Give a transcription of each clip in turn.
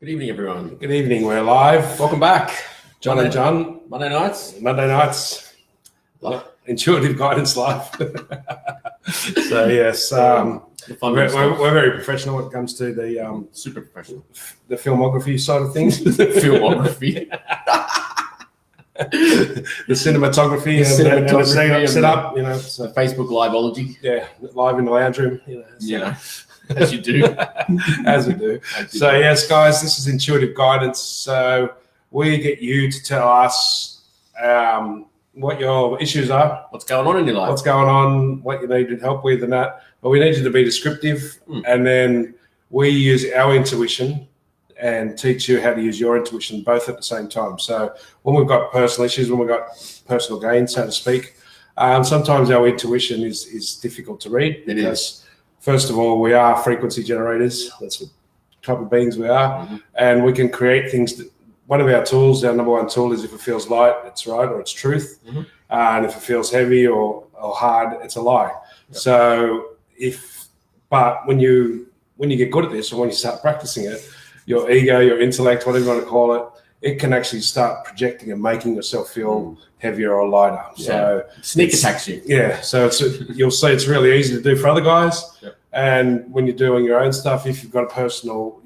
Good evening, everyone. Good evening. We're live. Welcome back. John and John. Monday nights. Monday nights. Intuitive Guidance Live. So yes, we're very professional when it comes to the Super professional. the filmography side of things. Filmography. The cinematography and the setup. You know, so Facebook Liveology. yeah, live in the lounge room. You know, so. Yeah, as you do. As we do. So yes, guys, this is Intuitive Guidance. So we get you to tell us what your issues are, What's going on in your life? what's going on, what you need help with, and that. But we need you to be descriptive, and then we use our intuition and teach you how to use your intuition both at the same time. So when we've got personal issues, when we've got personal gain, so to speak, sometimes our intuition is difficult to read. It is. First of all, we are frequency generators. That's what type of beings we are. And we can create things. One of our tools, our number one tool, is if it feels light, it's right or it's truth. And if it feels heavy or hard, it's a lie. Yep. So but when you get good at this, or when you start practicing it, your ego, your intellect, whatever you want to call it, it can actually start projecting and making yourself feel heavier or lighter. Yeah. So Sneak attacks you. yeah, so you'll see it's really easy to do for other guys. Yep. And when you're doing your own stuff, if you've got a personal,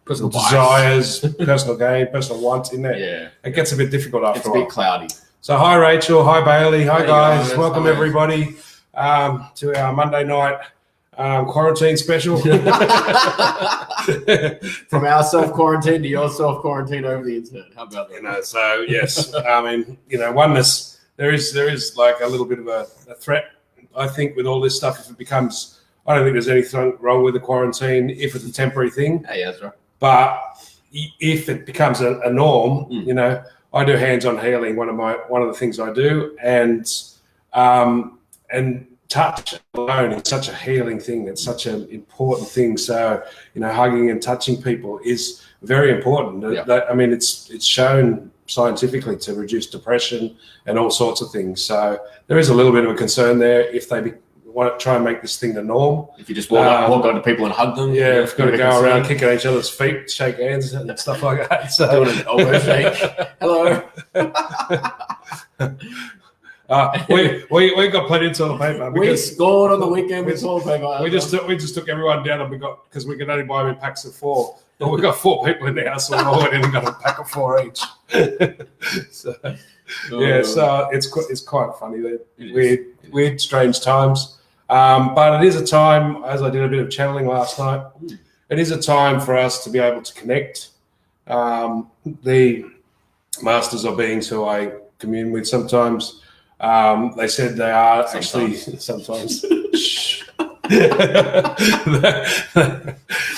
Personal desires, personal gain, personal wants in there, Yeah. it gets a bit difficult after It's a a while. bit cloudy. So hi Rachel, hi Bailey, hi Hey guys, guys, welcome hi. everybody to our Monday night quarantine special. From our self-quarantine to your self-quarantine over the internet. How about that? So yes, I mean, oneness. There is like a little bit of a threat, I think, with all this stuff. If it becomes, I don't think there's anything wrong with the quarantine if it's a temporary thing. Hey, that's right. But if it becomes a norm, I do hands-on healing. One of the things I do, and touch alone is such a healing thing. It's such an important thing. So hugging and touching people is very important. Yeah. I mean, it's shown scientifically to reduce depression and all sorts of things. So there is a little bit of a concern there if they want to try and make this thing the norm. If you just walk up to people and hug them. Yeah, we've got to go around kicking each other's feet, shake hands and stuff like that. So Doing an elbow shake. Hello. we got plenty of toilet paper. We scored on the weekend with toilet paper. We just took everyone down, and because we can only buy them in packs of 4. But we got 4 people in the house, so we all went in and got a pack of 4 each. So it's quite funny. Weird, strange times. But it is a time, as I did a bit of channeling last night. It is a time for us to be able to connect. The masters or beings who I commune with sometimes. They said they are actually sometimes.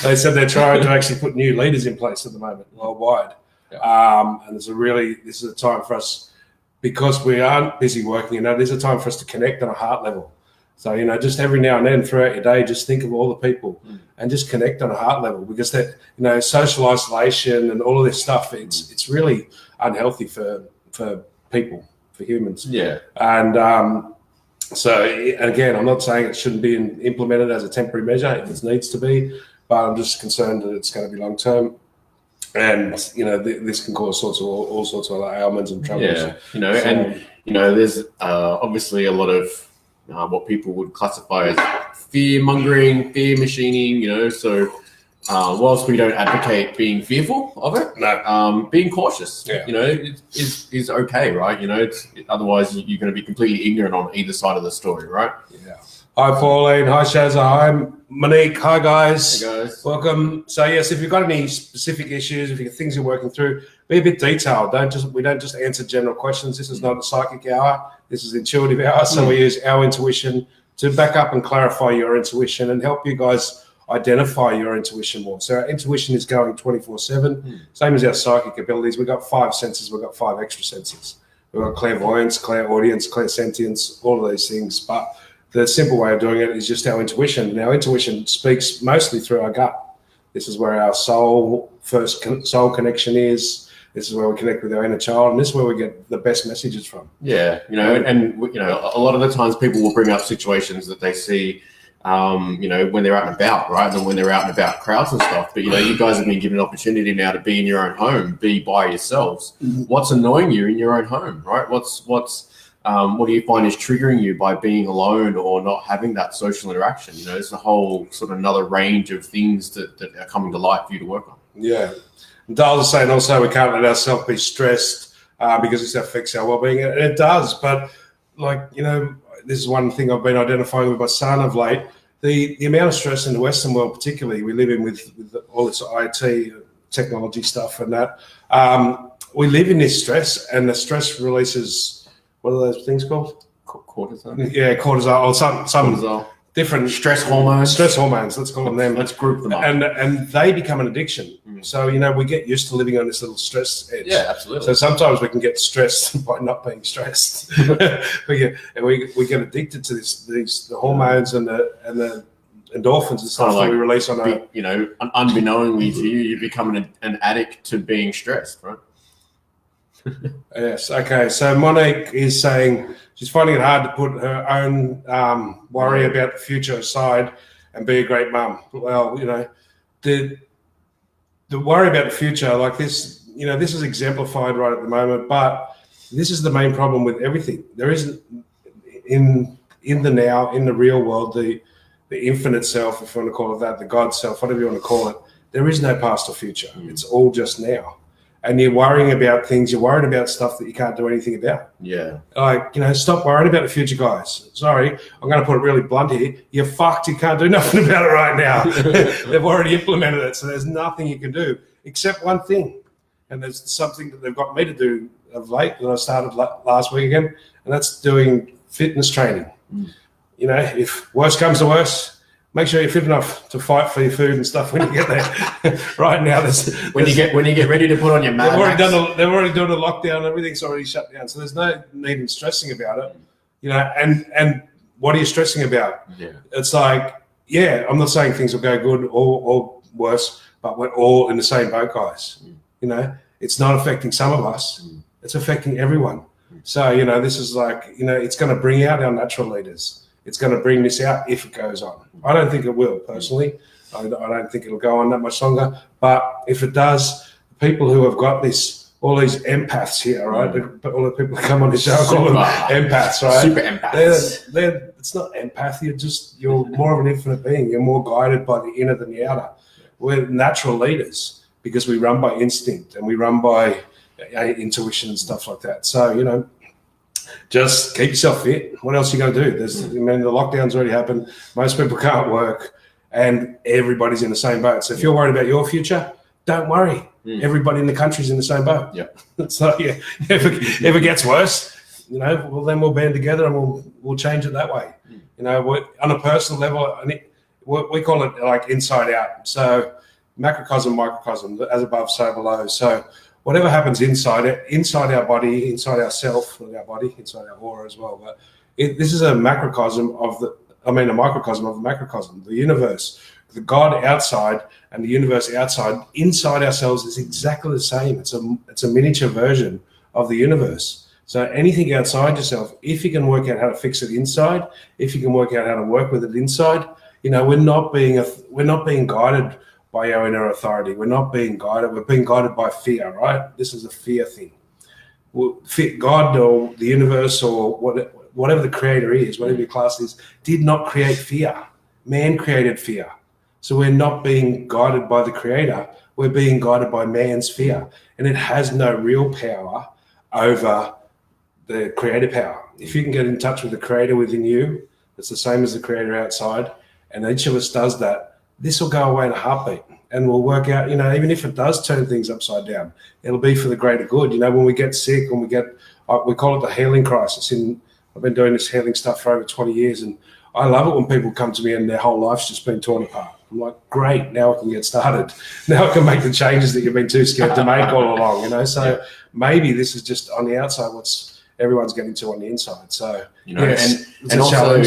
They said they're trying to actually put new leaders in place at the moment worldwide. Yeah. And this is a time for us, because we aren't busy working, there's a time for us to connect on a heart level. So, just every now and then throughout your day, just think of all the people and just connect on a heart level, because that, social isolation and all of this stuff, it's really unhealthy for people, for humans. Yeah. And so again, I'm not saying it shouldn't be implemented as a temporary measure if it needs to be, but I'm just concerned that it's going to be long term, and this can cause all sorts of ailments and troubles. Yeah, there's obviously a lot of what people would classify as fear mongering, fear machining. So whilst we don't advocate being fearful of it, being cautious, is okay, right? Otherwise you're going to be completely ignorant on either side of the story, right? Yeah. Hi, Pauline. Hi, Shazza. Hi, Monique. Hi, guys. Hey, guys. Welcome. So, yes, if you've got any specific issues, if you've got things you're working through, be a bit detailed. We don't just answer general questions. This is not a psychic hour. This is intuitive hour. So we use our intuition to back up and clarify your intuition and help you guys identify your intuition more. So our intuition is going 24/7, same as our psychic abilities. We've got 5 senses. We've got 5 extra senses. We've got clairvoyance, clairaudience, clairsentience, all of these things. But the simple way of doing it is just our intuition. And our intuition speaks mostly through our gut. This is where our soul connection is. This is where we connect with our inner child, and this is where we get the best messages from. Yeah, and a lot of the times people will bring up situations that they see when they're out and about, right? And when they're out and about crowds and stuff. But, you guys have been given an opportunity now to be in your own home, be by yourselves. Mm-hmm. What's annoying you in your own home, right? What do you find is triggering you by being alone or not having that social interaction? There's a whole sort of another range of things that are coming to light for you to work on. Yeah. Dale was saying also we can't let ourselves be stressed because it affects our well-being. And it does. But, this is one thing I've been identifying with my son of late. The amount of stress in the Western world, particularly, we live in with all this IT technology stuff and that. We live in this stress, and the stress releases, what are those things called? Cortisol. Yeah, cortisol or some Cortisol. different Stress hormones. Stress hormones. Let's call them them. Let's group them up. And they become an addiction. So we get used to living on this little stress edge. Yeah, absolutely. So sometimes we can get stressed by not being stressed. we get addicted to the hormones and the endorphins and stuff that we release on our. Unbeknowingly to you, you become an addict to being stressed, right? Yes. Okay. So Monique is saying she's finding it hard to put her own worry about the future aside and be a great mum. Well, the worry about the future, like this, this is exemplified right at the moment, but this is the main problem with everything. There isn't in the now, in the real world, the infinite self, if you want to call it that, the God self, whatever you want to call it, there is no past or future. It's all just now. And you're worrying about things, you're worried about stuff that you can't do anything about. Yeah. Stop worrying about the future, guys. Sorry, I'm going to put it really blunt here. You're fucked. You can't do nothing about it right now. They've already implemented it, so there's nothing you can do except one thing. And there's something that they've got me to do of late that I started last week again, and that's doing fitness training. If worse comes to worse, make sure you're fit enough to fight for your food and stuff when you get there. Right now, when you get ready to put on your mask. They've already done a lockdown. Everything's already shut down, so there's no need in stressing about it. And what are you stressing about? Yeah. It's like, I'm not saying things will go good or worse, but we're all in the same boat, guys. It's not affecting some of us; it's affecting everyone. So this is like it's going to bring out our natural leaders. It's going to bring this out if it goes on. I don't think it will, personally. I don't think it'll go on that much longer. But if it does, people who have got all these empaths here, right? All the people that come on the show call them empaths, right? Super empaths. It's not empath. You're more of an infinite being. You're more guided by the inner than the outer. We're natural leaders because we run by instinct and we run by intuition and stuff like that. So, just keep yourself fit. What else are you going to do? The lockdown's already happened. Most people can't work, and everybody's in the same boat. So if you're worried about your future, don't worry. Everybody in the country's in the same boat. Yeah. So if it gets worse, then we'll band together and we'll change it that way. On a personal level, we call it like inside out. So macrocosm, microcosm, as above, so below. So whatever happens inside our body, inside ourself, not our body, inside our aura as well. But this is a macrocosm a microcosm of the macrocosm, the universe. The God outside and the universe outside, inside ourselves is exactly the same. It's a miniature version of the universe. So anything outside yourself, if you can work out how to fix it inside, if you can work out how to work with it inside, we're not being guided by our inner authority. We're not being guided. We're being guided by fear, right? This is a fear thing. God or the universe or whatever the creator is, whatever your class is, did not create fear. Man created fear. So we're not being guided by the creator. We're being guided by man's fear. And it has no real power over the creator power. If you can get in touch with the creator within you, it's the same as the creator outside, and each of us does that, this will go away in a heartbeat. And we'll work out, even if it does turn things upside down, it'll be for the greater good. When we get sick, when we call it the healing crisis. I've been doing this healing stuff for over 20 years, and I love it when people come to me and their whole life's just been torn apart. I'm like, great, now I can get started. Now I can make the changes that you've been too scared to make all along, So maybe this is just on the outside what's everyone's getting to on the inside. So, and also,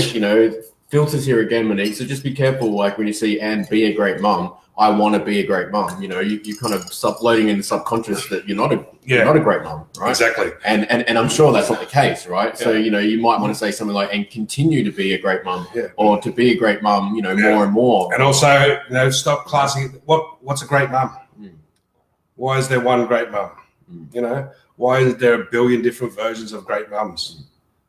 filters here again, Monique. So just be careful, like when you see "and be a great mum," I want to be a great mum. You know, you kind of loading in the subconscious that you're not a great mum, right? Exactly. And I'm sure that's not the case, right? So you know, you might want to say something like "and continue to be a great mum," or "to be a great mum," you know, more and more. And also, you know, stop classing what's a great mum. Why is there one great mum? You know, why is there a billion different versions of great mums?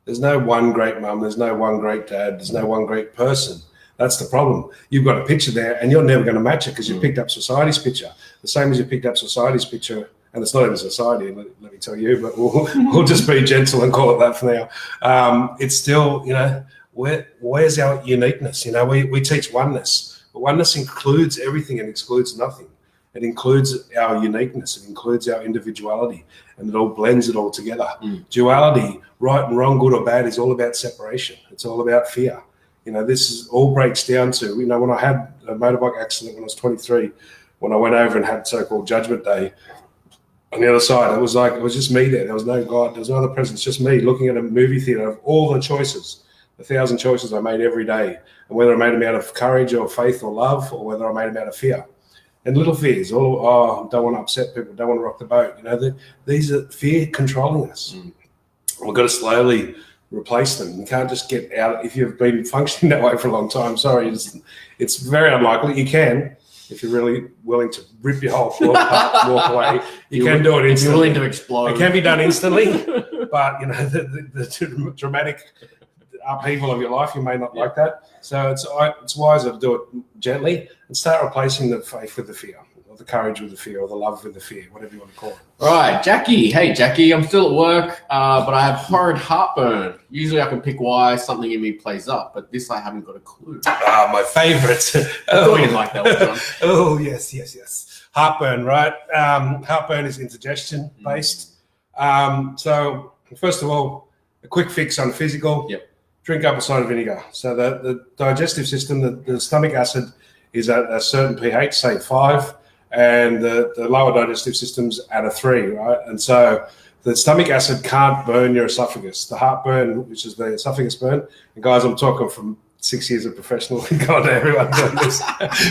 There's no one great mum. There's no one great dad. There's no one great person. That's the problem. You've got a picture there and you're never going to match it because you picked up society's picture. The same as you picked up society's picture, and it's not even society, let me tell you, but we'll just be gentle and call it that for now. It's still, you know, where's our uniqueness? You know, we teach oneness, but oneness includes everything and excludes nothing. It includes our uniqueness. It includes our individuality, and it all blends it all together. Duality, right and wrong, good or bad, is all about separation. It's all about fear. You know, this is all breaks down to, you know, when I had a motorbike accident when I was 23, when I went over and had so-called Judgment Day, on the other side, it was just me there. There was no God. There was no other presence, just me looking at a movie theater of all the choices, the 1,000 choices I made every day, and whether I made them out of courage or faith or love, or whether I made them out of fear. And little fears, don't want to upset people, don't want to rock the boat. You know, these are fear controlling us. We've got to slowly replace them. You can't just get out. If you've been functioning that way for a long time, sorry, it's very unlikely. You can, if you're really willing to rip your whole floor apart, walk away. You can do it instantly. If you're willing to explode. It can be done instantly, but, you know, the dramatic upheaval of your life, you may not like that. So it's wiser to do it gently and start replacing the faith with the fear, or the courage with the fear, or the love with the fear, whatever you want to call it. Right, Jackie. Hey, Jackie, I'm still at work, but I have horrid heartburn. Usually I can pick why something in me plays up, but this I haven't got a clue. My favourite. I thought you'd like that one, John. Oh, yes. Heartburn, right? Heartburn is indigestion based. So first of all, a quick fix on physical. Yep. Drink apple cider vinegar. So the digestive system, the stomach acid is at a certain pH, say 5, and the lower digestive system's at a 3, right? And so the stomach acid can't burn your esophagus. The heartburn, which is the esophagus burn, and guys, I'm talking from 6 years of professional. God, everyone done this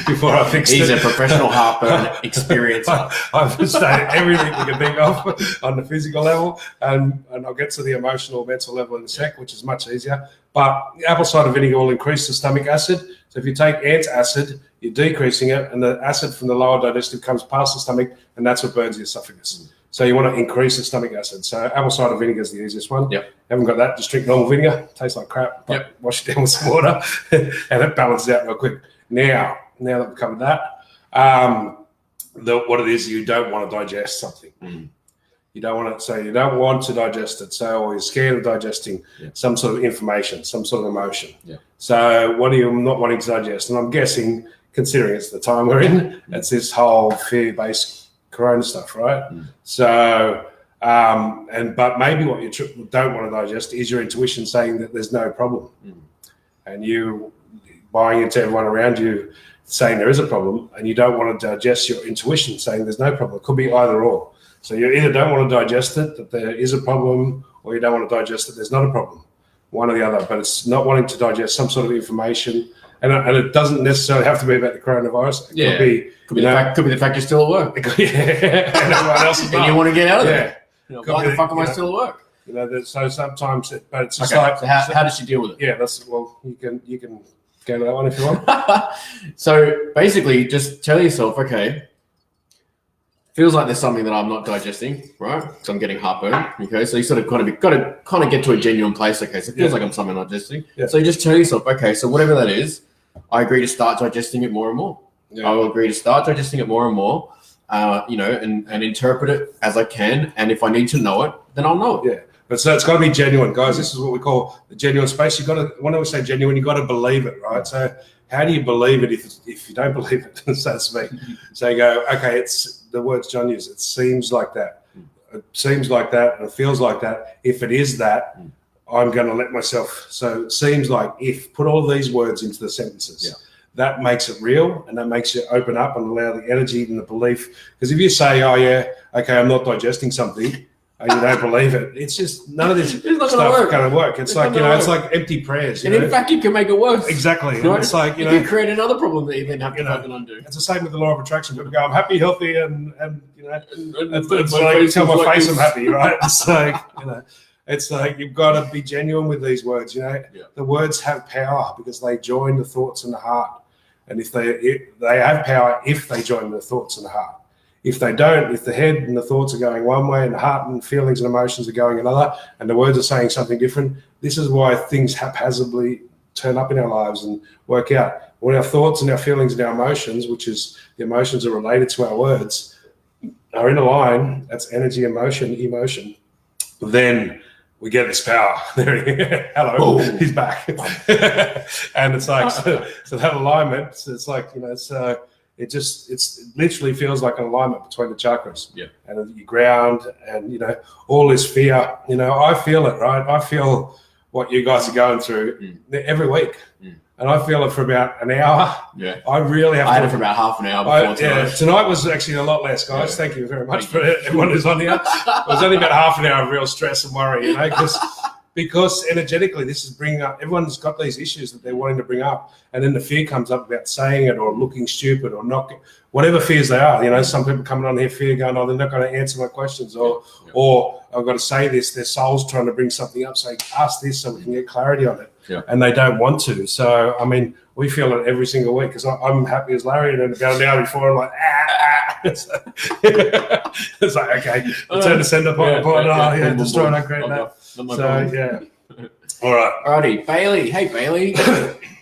before I fixed it. He's a professional heartburn experiencer. I've studied everything you can think of on the physical level, and I'll get to the emotional, mental level in a sec, which is much easier. But apple cider vinegar will increase the stomach acid. So if you take antacid, you're decreasing it, and the acid from the lower digestive comes past the stomach, and that's what burns the esophagus. So you want to increase the stomach acid. So apple cider vinegar is the easiest one. Yep. Haven't got that, just drink normal vinegar. Tastes like crap, but wash it down with some water, and it balances out real quick. Now that we've covered that, what it is, you don't want to digest something. You don't want to digest it. So, or you're scared of digesting some sort of information, some sort of emotion. So what are you not wanting to digest? And I'm guessing, considering it's the time we're in, it's this whole fear-based corona stuff, right? So, but maybe what you don't want to digest is your intuition saying that there's no problem, and you buying into everyone around you saying there is a problem, and you don't want to digest your intuition saying there's no problem. It could be either or. So you either don't want to digest it, that there is a problem, or you don't want to digest it, there's not a problem. One or the other, but it's not wanting to digest some sort of information. And it doesn't necessarily have to be about the coronavirus. It could be the fact you're still at work. And everyone else is not. And you want to get out of there. You know, why the fuck am I still at work? You know, so sometimes, but it's just like. So how does she deal with it? Yeah, you can go to that one if you want. So basically, just tell yourself, okay, feels like there's something that I'm not digesting, right? So I'm getting heartburn. Okay, so you sort of got to get to a genuine place. Okay, so it feels like I'm something not digesting. So you just tell yourself, okay, so whatever that is, I agree to start digesting it more and more. I will agree to start digesting it more and more. You know, and interpret it as I can. And if I need to know it, then I'll know it. Yeah. But so it's got to be genuine, guys. This is what we call the genuine space. When I say genuine, you got to believe it, right? So how do you believe it if you don't believe it, so to speak? So you go, okay, it's the words John used. It seems like that. It seems like that, and it feels like that. If it is that, I'm going to let myself. So it seems like if put all these words into the sentences. Yeah. That makes it real, and that makes you open up and allow the energy and the belief. Because if you say, oh, yeah, okay, I'm not digesting something, and you don't believe it. It's just none of this It's not stuff gonna work. going to work. It's like, not gonna it's work. like empty prayers. You And know? in fact, you can make it worse. Exactly. And Right? it's like, you can create another problem that you then have to fucking undo. it's the same with the law of attraction. People go, I'm happy, healthy, and you know, And it's my like, face tell is my like face this. I'm happy, right? It's like, it's like you've got to be genuine with these words. You know, Yeah. the words have power because they join the thoughts and the heart. And if they have power if they join the thoughts and the heart. If they don't, if the head and the thoughts are going one way and the heart and feelings and emotions are going another, and the words are saying something different, this is why things haphazardly turn up in our lives and work out. When our thoughts and our feelings and our emotions, which is the emotions are related to our words, are in a line, that's energy, emotion, then we get this power. Hello, he's back. And it's like, so that alignment, it's like, it literally feels like an alignment between the chakras. Yeah. And you ground and, all this fear, I feel it, right? I feel what you guys are going through every week. And I feel it for about an hour. Yeah. I really have I had to. it for about half an hour before tonight. Tonight was actually a lot less, guys. Yeah. Thank you very much for everyone who's on here. It was only about half an hour of real stress and worry, because energetically this is bringing up, everyone's got these issues that they're wanting to bring up, and then the fear comes up about saying it or looking stupid or not, whatever fears they are. Some people coming on here fear going, oh, they're not going to answer my questions, or I've got to say this, their soul's trying to bring something up, so ask this so we can get clarity on it. Yeah. And they don't want to. So, we feel it every single week because I'm happy as Larry, and then going down before I'm like, It's like, okay, turn the sender point, destroy and create that. So, yeah. All right. Alrighty, Bailey. Hey, Bailey.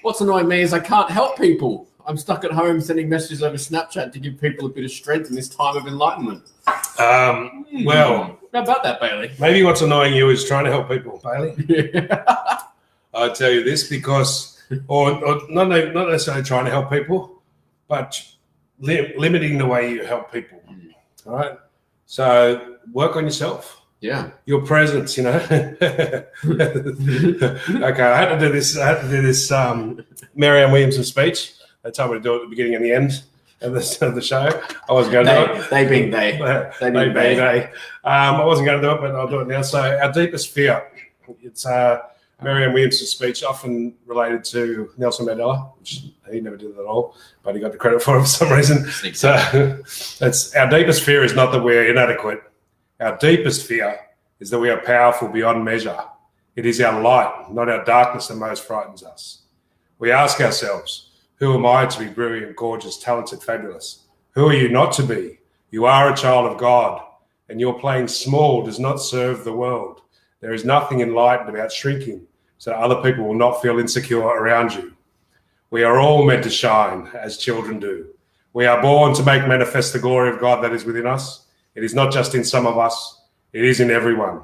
What's annoying me is I can't help people. I'm stuck at home sending messages over Snapchat to give people a bit of strength in this time of enlightenment. Well, how about that, Bailey? Maybe what's annoying you is trying to help people, Bailey. I'll tell you this because, or not necessarily trying to help people, but limiting the way you help people. All right. So work on yourself. Yeah. Your presence, Okay, I had to do this. Marianne Williamson speech. They told me to do it at the beginning and the end of the show. I wasn't going to do it. They being they. I wasn't going to do it, but I'll do it now. So our deepest fear. It's Marianne Williamson's speech, often related to Nelson Mandela, which he never did it at all, but he got the credit for it for some reason. So it's our deepest fear is not that we're inadequate. Our deepest fear is that we are powerful beyond measure. It is our light, not our darkness, that most frightens us. We ask ourselves, who am I to be brilliant, gorgeous, talented, fabulous? Who are you not to be? You are a child of God, and your playing small does not serve the world. There is nothing enlightened about shrinking, so other people will not feel insecure around you. We are all meant to shine as children do. We are born to make manifest the glory of God that is within us. It is not just in some of us, it is in everyone.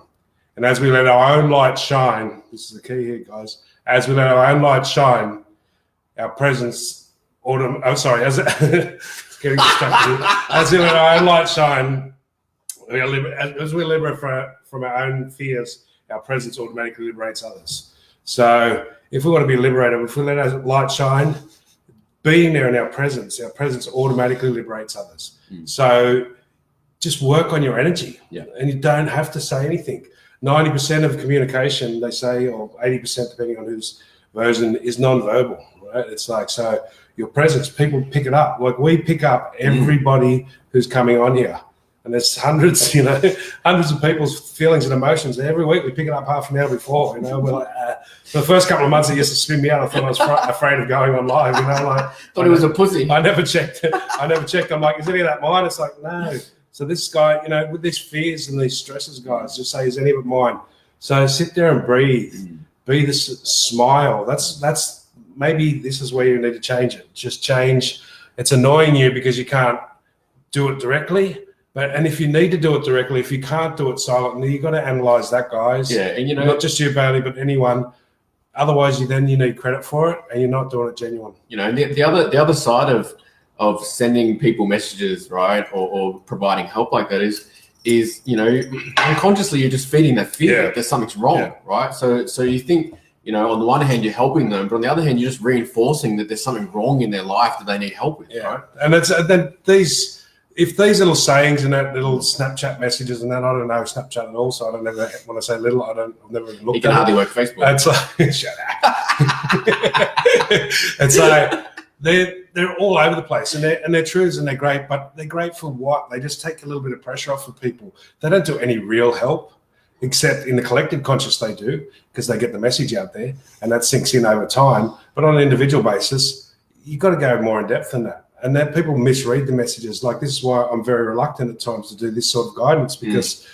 And as we let our own light shine, this is the key here, guys, as we let our own light shine, our presence, as getting distracted. As we let our own light shine, as we liberate from our own fears, our presence automatically liberates others. So if we want to be liberated, if we let our light shine, being there in our presence automatically liberates others. So just work on your energy, and you don't have to say anything. 90% of communication, they say, or 80%, depending on whose version, is non-verbal, right? It's like, so your presence, people pick it up. Like we pick up everybody who's coming on here. And there's hundreds of people's feelings and emotions. Every week we pick it up half an hour before, We're like, for the first couple of months it used to spin me out. I thought I was afraid of going on live, Thought he was a pussy. I never checked. I'm like, is any of that mine? It's like, no. So this guy, with these fears and these stresses, guys, just say, is any of it mine? So sit there and breathe. Be this smile. That's maybe this is where you need to change it. Just change. It's annoying you because you can't do it directly. And if you need to do it directly, if you can't do it silently, you've got to analyze that, guys. Yeah, and not just you, Bailey, but anyone. Otherwise, you need credit for it, and you're not doing it genuine. And the other side of sending people messages, right, or providing help like that is unconsciously you're just feeding that fear that there's something's wrong, right? So you think, on the one hand you're helping them, but on the other hand you're just reinforcing that there's something wrong in their life that they need help with, right? And then these. if these little sayings and that little Snapchat messages and that, I don't know Snapchat at all, so I don't ever, when I say little, I've never even looked You can at hardly it. work Facebook. It's like, shut up. It's like, they're all over the place, and they're truths and they're great, but they're great for what? They just take a little bit of pressure off of people. They don't do any real help, except in the collective conscious they do, because they get the message out there, and that sinks in over time. But on an individual basis, you've got to go more in depth than that. And then people misread the messages. Like, this is why I'm very reluctant at times to do this sort of guidance, because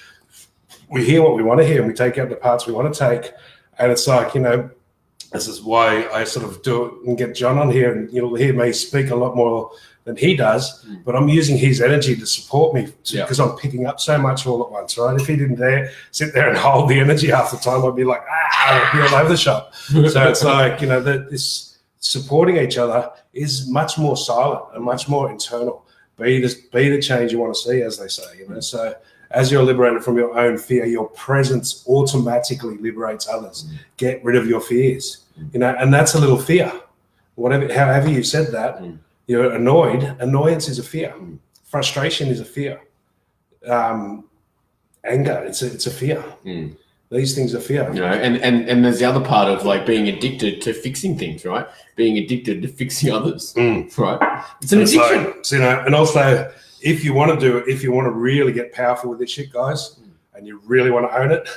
we hear what we want to hear and we take out the parts we want to take. And it's like, this is why I sort of do it and get John on here, and you'll hear me speak a lot more than he does, but I'm using his energy to support me because I'm picking up so much all at once, right? If he didn't sit there and hold the energy half the time, I'd be like, I'd be all over the shop. So it's like, this supporting each other is much more silent and much more internal. Be the change you want to see, as they say, So as you're liberated from your own fear, your presence automatically liberates others. Get rid of your fears, and that's a little fear. However you said that, you're annoyed. Annoyance is a fear. Frustration is a fear. Anger, it's a fear. These things are fear. And there's the other part of like being addicted to fixing things, right? Being addicted to fixing others, right? It's an addiction. So, and also, if you want to really get powerful with this shit, guys, and you really want to own it,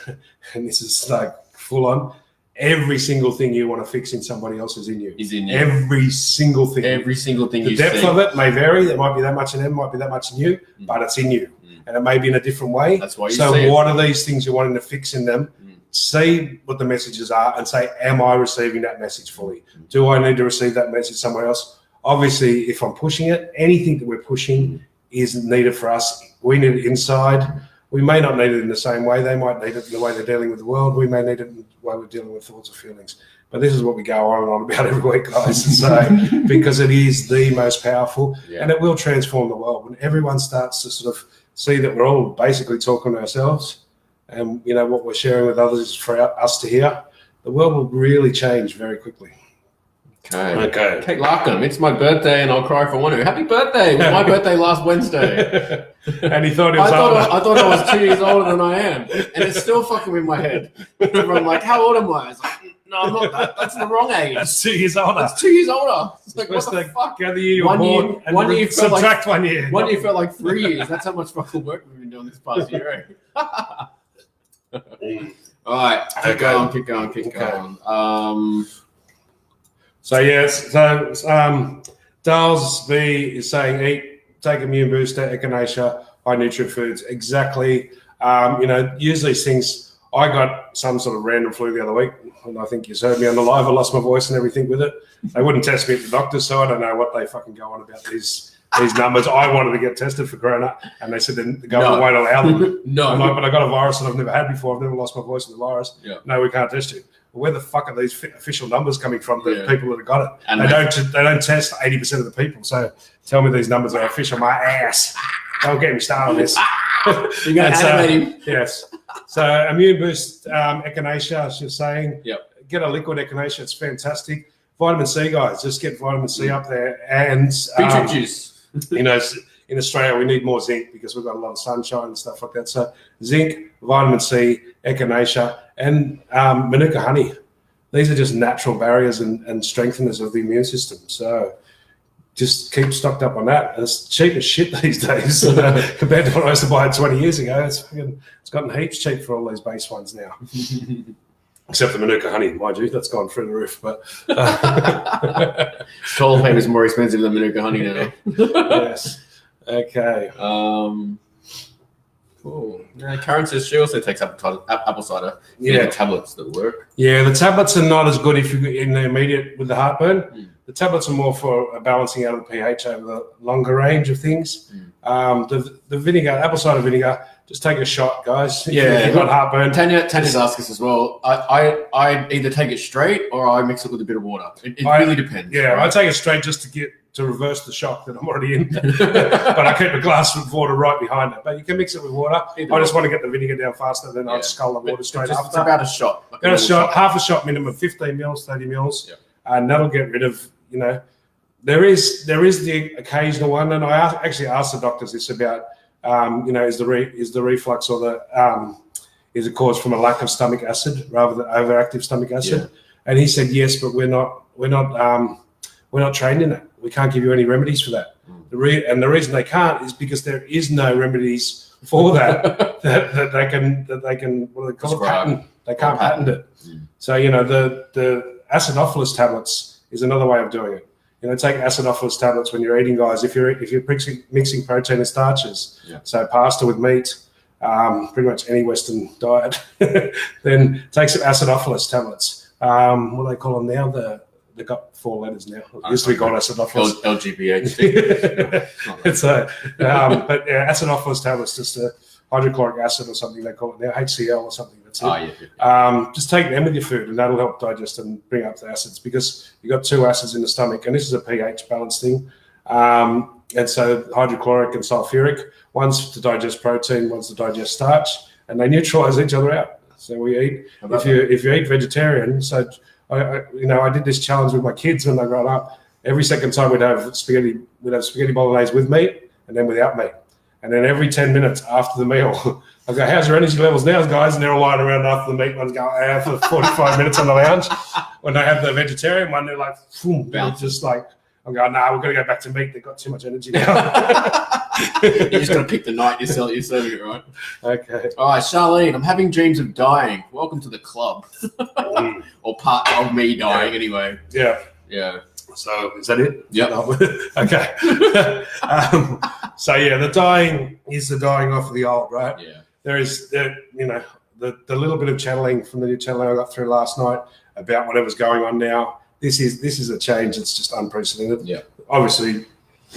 and this is like full on, every single thing you want to fix in somebody else is in you. Every single thing. Every single thing. The depth of it may vary. There might be that much in them, might be that much in you, but it's in you. And it may be in a different way. That's why you So see what are these things you're wanting to fix in them? See what the messages are and say, am I receiving that message fully? Do I need to receive that message somewhere else? Obviously, if I'm pushing it, anything that we're pushing is needed for us. We need it inside. We may not need it in the same way. They might need it in the way they're dealing with the world. We may need it in the way we're dealing with thoughts or feelings. But this is what we go on and on about every week, guys. So, because it is the most powerful and it will transform the world. When everyone starts to sort of see that we're all basically talking to ourselves, and what we're sharing with others is for us to hear, the world will really change very quickly. Okay. Kate Larkham, it's my birthday and I'll cry for one of you. Happy birthday! It was my birthday last Wednesday. And he thought he was older. I thought I was 2 years older than I am. And it's still fucking in my head. I'm like, how old am I? It's like, no, I'm not that. That's the wrong age. That's 2 years older. That's 2 years older. It's like, what the fuck? The year you were born and one year subtract 1 year. 1 year felt like 3 years. That's how much fucking work we've been doing this past year. All right. Keep going. So yes, Dales B is saying take immune booster, echinacea, high nutrient foods. Exactly. Use these things. I got some sort of random flu the other week, and I think you heard me on the live. I lost my voice and everything with it. They wouldn't test me at the doctor, so I don't know what they fucking go on about these numbers. I wanted to get tested for corona, and they said the government won't allow them. No. But I got a virus that I've never had before. I've never lost my voice with the virus. Yeah. No, we can't test you. Where the fuck are these official numbers coming from? The people that have got it, and they don't test 80% of the people. So tell me these numbers are official. My ass. Don't get me started on this. You're going to animate him. Yes. So immune boost, echinacea, as you're saying. Yep. Get a liquid echinacea. It's fantastic. Vitamin C, guys. Just get vitamin C up there. And beetroot juice. In Australia, we need more zinc because we've got a lot of sunshine and stuff like that. So zinc, vitamin C, echinacea, and Manuka honey. These are just natural barriers and strengtheners of the immune system. So just keep stocked up on that. And it's cheap as shit these days compared to what I used to buy 20 years ago. It's gotten heaps cheap for all these base ones now. Except the Manuka honey, mind you, that's gone through the roof. But Toilet paper is more expensive than Manuka honey now. Yes. Okay. Cool. Karen says she also takes apple cider. Tablets that work. Yeah, the tablets are not as good if you're in the immediate with the heartburn. The tablets are more for balancing out of the pH over the longer range of things. The vinegar, apple cider vinegar, just take a shot, guys. If you've got heartburn. Tanya's asked us as well. I either take it straight or I mix it with a bit of water. It really depends. Yeah, right? I take it straight just to reverse the shock that I'm already in. But I keep a glass of water right behind it. But you can mix it with water. I just want to get the vinegar down faster, then I'll scull the water straight after. It's about a shot. Half a shot minimum, 15 mils, 30 mils. And that'll get rid of, there is the occasional one, and I actually asked the doctors this about, is the reflux or the is it caused from a lack of stomach acid rather than overactive stomach acid? Yeah. And he said yes, but we're not trained in it. We can't give you any remedies for that. And the reason they can't is because there is no remedies for that that they can what do they call it, patent. They can't patent it. So the acidophilus tablets is another way of doing it. Take acidophilus tablets when you're eating, guys. If you're mixing protein and starches, so pasta with meat, pretty much any Western diet, then take some acidophilus tablets. What do they call them now? They got 4 letters now. It used to be called acidophilus. LGBH. But acidophilus tablets, just a hydrochloric acid or something they call it now, HCl or something. That's it. Just take them with your food, and that'll help digest and bring up the acids, because you've got 2 acids in the stomach, and this is a pH balance thing. And so hydrochloric and sulfuric, one's to digest protein, one's to digest starch, and they neutralize each other out. So we eat, if you eat vegetarian, so I did this challenge with my kids when they grew up. Every second time we'd have spaghetti bolognese with meat and then without meat. And then every 10 minutes after the meal, I go, how's your energy levels now, guys? And they're all lying around after the meat one's going for 45 minutes on the lounge. When I have the vegetarian one, they're like, just like, I'm going, nah, we're going to go back to meat. They've got too much energy now. You're just going to pick the night you're serving it, right? Okay. All right, Charlene, I'm having dreams of dying. Welcome to the club. Or part of me dying, anyway. Yeah. Yeah. So is that it? Yep. Okay. The dying is the dying off of the old, right? Yeah. There is, the little bit of channeling from the new channeling I got through last night about whatever's going on now. This is a change that's just unprecedented. Yeah. Obviously,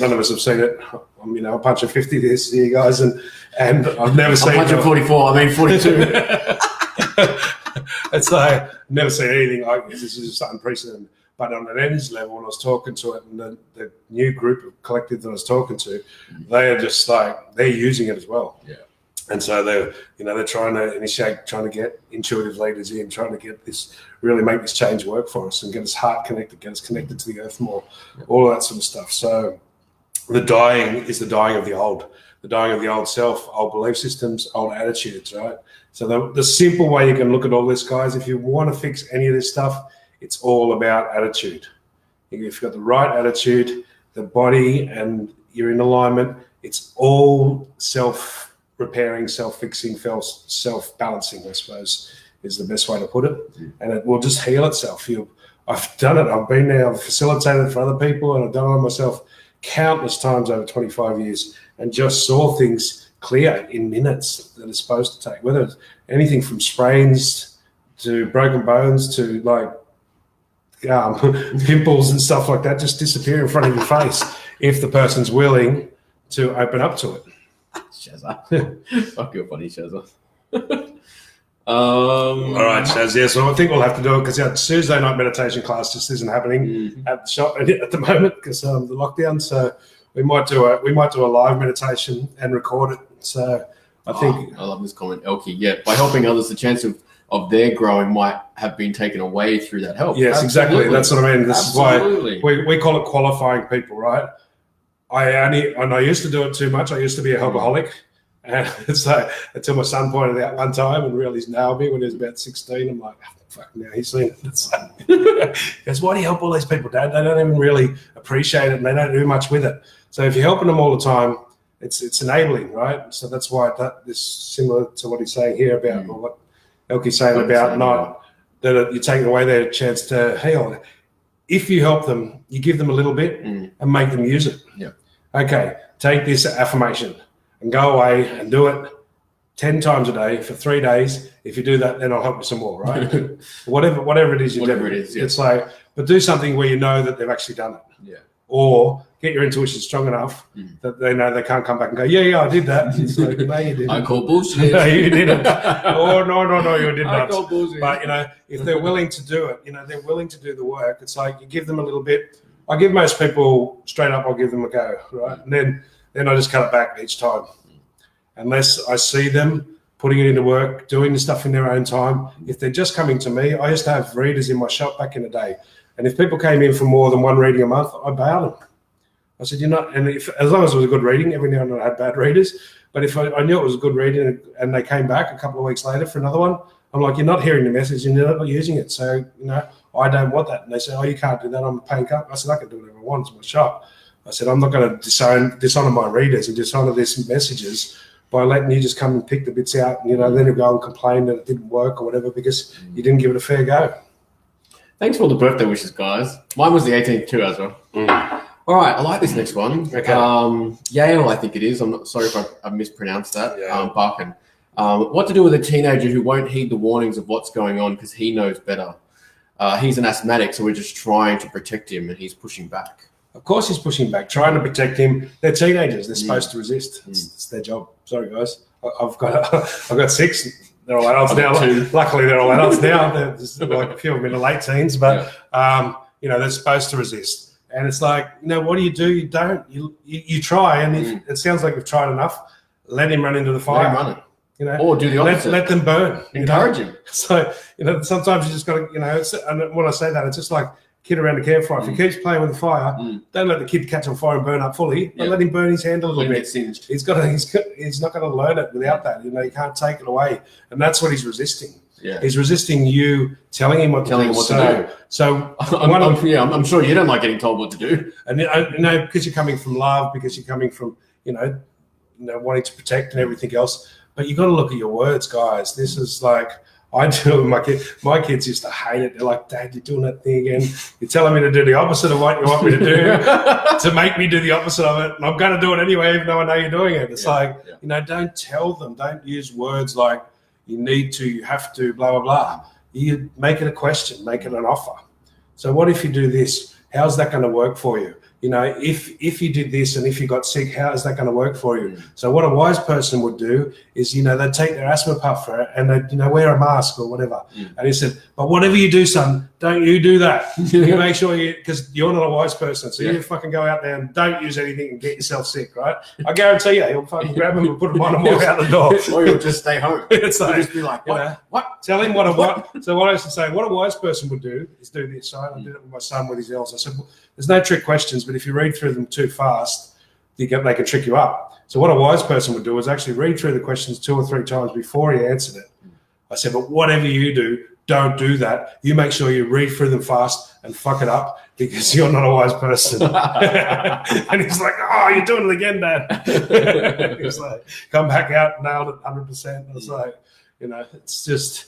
none of us have seen it. I'm, a punch of 50 this year, guys, and I've never seen. A punch of 44. I mean 42. It's like never seen anything like this. This is just unprecedented. But on an ends level, when I was talking to it, and the new group of collective that I was talking to, they are just like they're using it as well. Yeah. And so they're trying to get intuitive leaders in, trying to get this, really make this change work for us and get us heart connected, get us connected to the earth more, all of that sort of stuff. So the dying is the dying of the old self, old belief systems, old attitudes, right? So the simple way you can look at all this, guys, if you want to fix any of this stuff, it's all about attitude. If you've got the right attitude, the body, and you're in alignment, it's all self-repairing, self-fixing, self-balancing, I suppose, is the best way to put it. And it will just heal itself. I've done it. I've been there. I've facilitated for other people, and I've done it myself countless times over 25 years, and just saw things clear in minutes that it's supposed to take, whether it's anything from sprains to broken bones to like pimples and stuff like that just disappear in front of your face if the person's willing to open up to it. Shazza. Fuck, you're funny, Shazza. All right, Shaz. Yeah, so I think we'll have to do it because Tuesday night meditation class just isn't happening at the shop at the moment because the lockdown. So we might do a live meditation and record it. So I think I love this comment, Elkie. Yeah, by helping others, the chance of their growing might have been taken away through that help. Yes, Absolutely. exactly. That's what I mean. This Absolutely. is why we call it qualifying people, right? I used to do it too much. I used to be a helpaholic. And it's like, until my son pointed out one time and really nailed me when he was about 16. I'm like, fuck, now he's seen it. It's like, he goes, why do you help all these people, Dad? They don't even really appreciate it and they don't do much with it. So if you're helping them all the time, it's enabling, right? So that's why that is similar to what he's saying here about what Elkie's saying about that you're taking away their chance to heal. If you help them, you give them a little bit and make them use it. Yeah. Okay, take this affirmation and go away and do it 10 times a day for 3 days. If you do that, then I'll help you some more, right? whatever it is you do. It is, yeah. It's like, but do something where you know that they've actually done it. Yeah. Or get your intuition strong enough that they know they can't come back and go, yeah, I did that. It's like, no, you didn't. I call bullshit. No, you didn't. Oh, no, you did not. I call bullshit. But, if they're willing to do it, they're willing to do the work. It's like you give them a little bit. I give most people straight up, I'll give them a go, right? And then I just cut it back each time. Unless I see them putting it into work, doing the stuff in their own time. If they're just coming to me, I used to have readers in my shop back in the day. And if people came in for more than one reading a month, I bailed them. I said, you're not, and if, as long as it was a good reading, every now and then I had bad readers, but if I knew it was a good reading and they came back a couple of weeks later for another one, I'm like, you're not hearing the message and you're not using it. So, I don't want that. And they say, oh, you can't do that. I'm a paying company. I said, I can do whatever I want. It's my shop. I said, I'm not going to dishonor my readers and dishonor these messages by letting you just come and pick the bits out and, then you go and complain that it didn't work or whatever because you didn't give it a fair go. Thanks for all the birthday wishes, guys. Mine was the 18th too as well. All right, I like this next one. Okay. Yale, I think it is. I'm not sorry if I mispronounced that. Yeah. Barkin. What to do with a teenager who won't heed the warnings of what's going on because he knows better. He's an asthmatic, so we're just trying to protect him, and he's pushing back. Of course he's pushing back, trying to protect him. They're teenagers. They're supposed to resist. It's their job. Sorry, guys. I've got 6. They're all adults now. Luckily, they're all adults now. There's like a few of them in the late teens, but they're supposed to resist. And it's like, what do? You don't. You try, and if it sounds like you've tried enough, let him run into the fire. Let him run it. Or do the opposite. Let them burn. Encourage him. So sometimes you just got to, and when I say that, it's just like kid around a campfire. If he keeps playing with the fire, don't let the kid catch on fire and burn up fully. But let him burn his hand a little bit. He's not going to learn it without that. You can't take it away, and that's what he's resisting. Yeah. He's resisting you telling him what to do. So I'm sure you don't like getting told what to do. And because you're coming from love, because you're coming from wanting to protect and everything else. But you got to look at your words, guys. This is like. I do it with my kids. My kids used to hate it. They're like, Dad, you're doing that thing again. You're telling me to do the opposite of what you want me to do to make me do the opposite of it. And I'm going to do it anyway, even though I know you're doing it. It's don't tell them. Don't use words like you need to, you have to, blah, blah, blah. You make it a question, make it an offer. So what if you do this? How's that going to work for you? If you did this and if you got sick, how is that going to work for you? So what a wise person would do is, they'd take their asthma puffer and they'd, wear a mask or whatever. And he said, but whatever you do, son, don't you do that. You make sure because you're not a wise person. So you fucking go out there and don't use anything and get yourself sick, right? I guarantee you, he'll fucking grab him and put him on and walk out the door. Or you'll just stay home. It's like, you'll just be like, what? Tell him what. So what I used to say, what a wise person would do is do this. So I did it with my son with his L's. I said, there's no trick questions, but if you read through them too fast, they can trick you up. So what a wise person would do is actually read through the questions 2 or 3 times before he answered it. I said, but whatever you do, don't do that. You make sure you read through them fast and fuck it up because you're not a wise person. And he's like, oh, you're doing it again, Dad. He's like, come back out, nailed it 100%. It's like, it's just,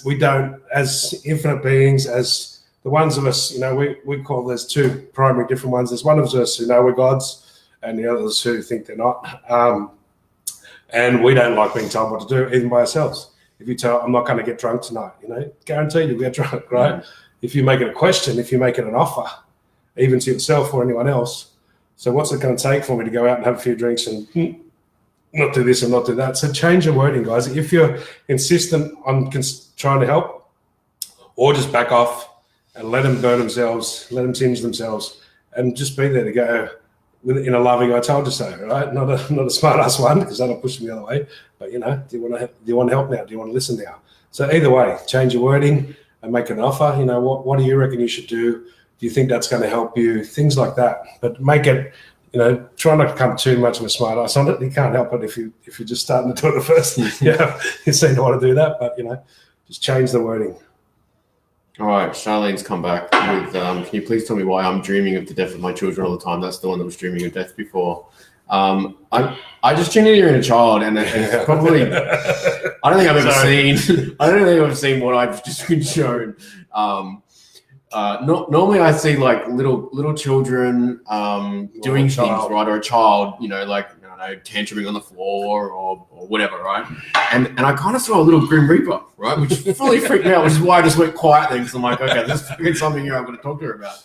we don't, as infinite beings, as the ones of us, we call there's 2 primary different ones. There's one of us who know we're gods and the others who think they're not. And we don't like being told what to do, even by ourselves. If you tell, I'm not going to get drunk tonight, guaranteed you'll get drunk, right? If you make it a question, if you make it an offer, even to yourself or anyone else. So what's it going to take for me to go out and have a few drinks and not do this and not do that? So change your wording, guys. If you're insistent on trying to help, or just back off, and let them burn themselves, let them singe themselves, and just be there to go in a loving, I told you so, right? Not a smart ass one because that'll push me the other way. But do you want to help now? Do you want to listen now? So either way, change your wording and make an offer. What do you reckon you should do? Do you think that's going to help you? Things like that. But make it, try not to become too much of a smart ass on it. You can't help it if you're just starting to do it at first. You seem to want to do that, but just change the wording. All right, Charlene's come back with, can you please tell me why I'm dreaming of the death of my children all the time? That's the one that was dreaming of death before. I just genuinely you're in a child, and it's probably, I don't think I've seen what I've just been shown. Normally I see like little children doing things, right? Or a child, tantruming on the floor or whatever, right? And I kind of saw a little Grim Reaper, right? Which fully freaked me out, which is why I just went quietly because I'm like, okay, this is something here I'm going to talk to her about.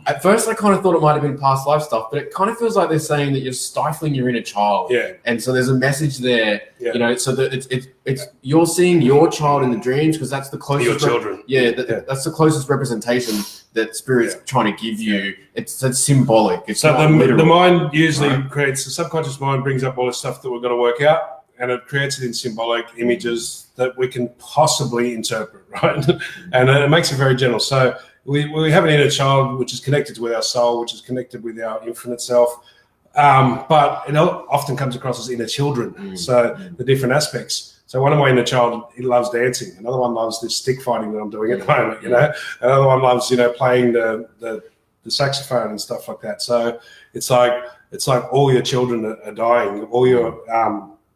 At first I kind of thought it might have been past life stuff, but it kind of feels like they're saying that you're stifling your inner child. Yeah. And so there's a message there, so that it's you're seeing your child in the dreams because that's the closest. Your children. That's the closest representation that Spirit's trying to give you. It's symbolic. It's so the mind usually creates, the subconscious mind brings up all the stuff that we're going to work out. and it creates it in symbolic images that we can possibly interpret, right? And it makes it very general. So we have an inner child which is connected with our soul, which is connected with our infinite self, but it often comes across as inner children. So the different aspects. So one of my inner child, he loves dancing. Another one loves this stick fighting that I'm doing at the moment, you know. Another one loves, you know, playing the saxophone and stuff like that. So it's like all your children are dying, all your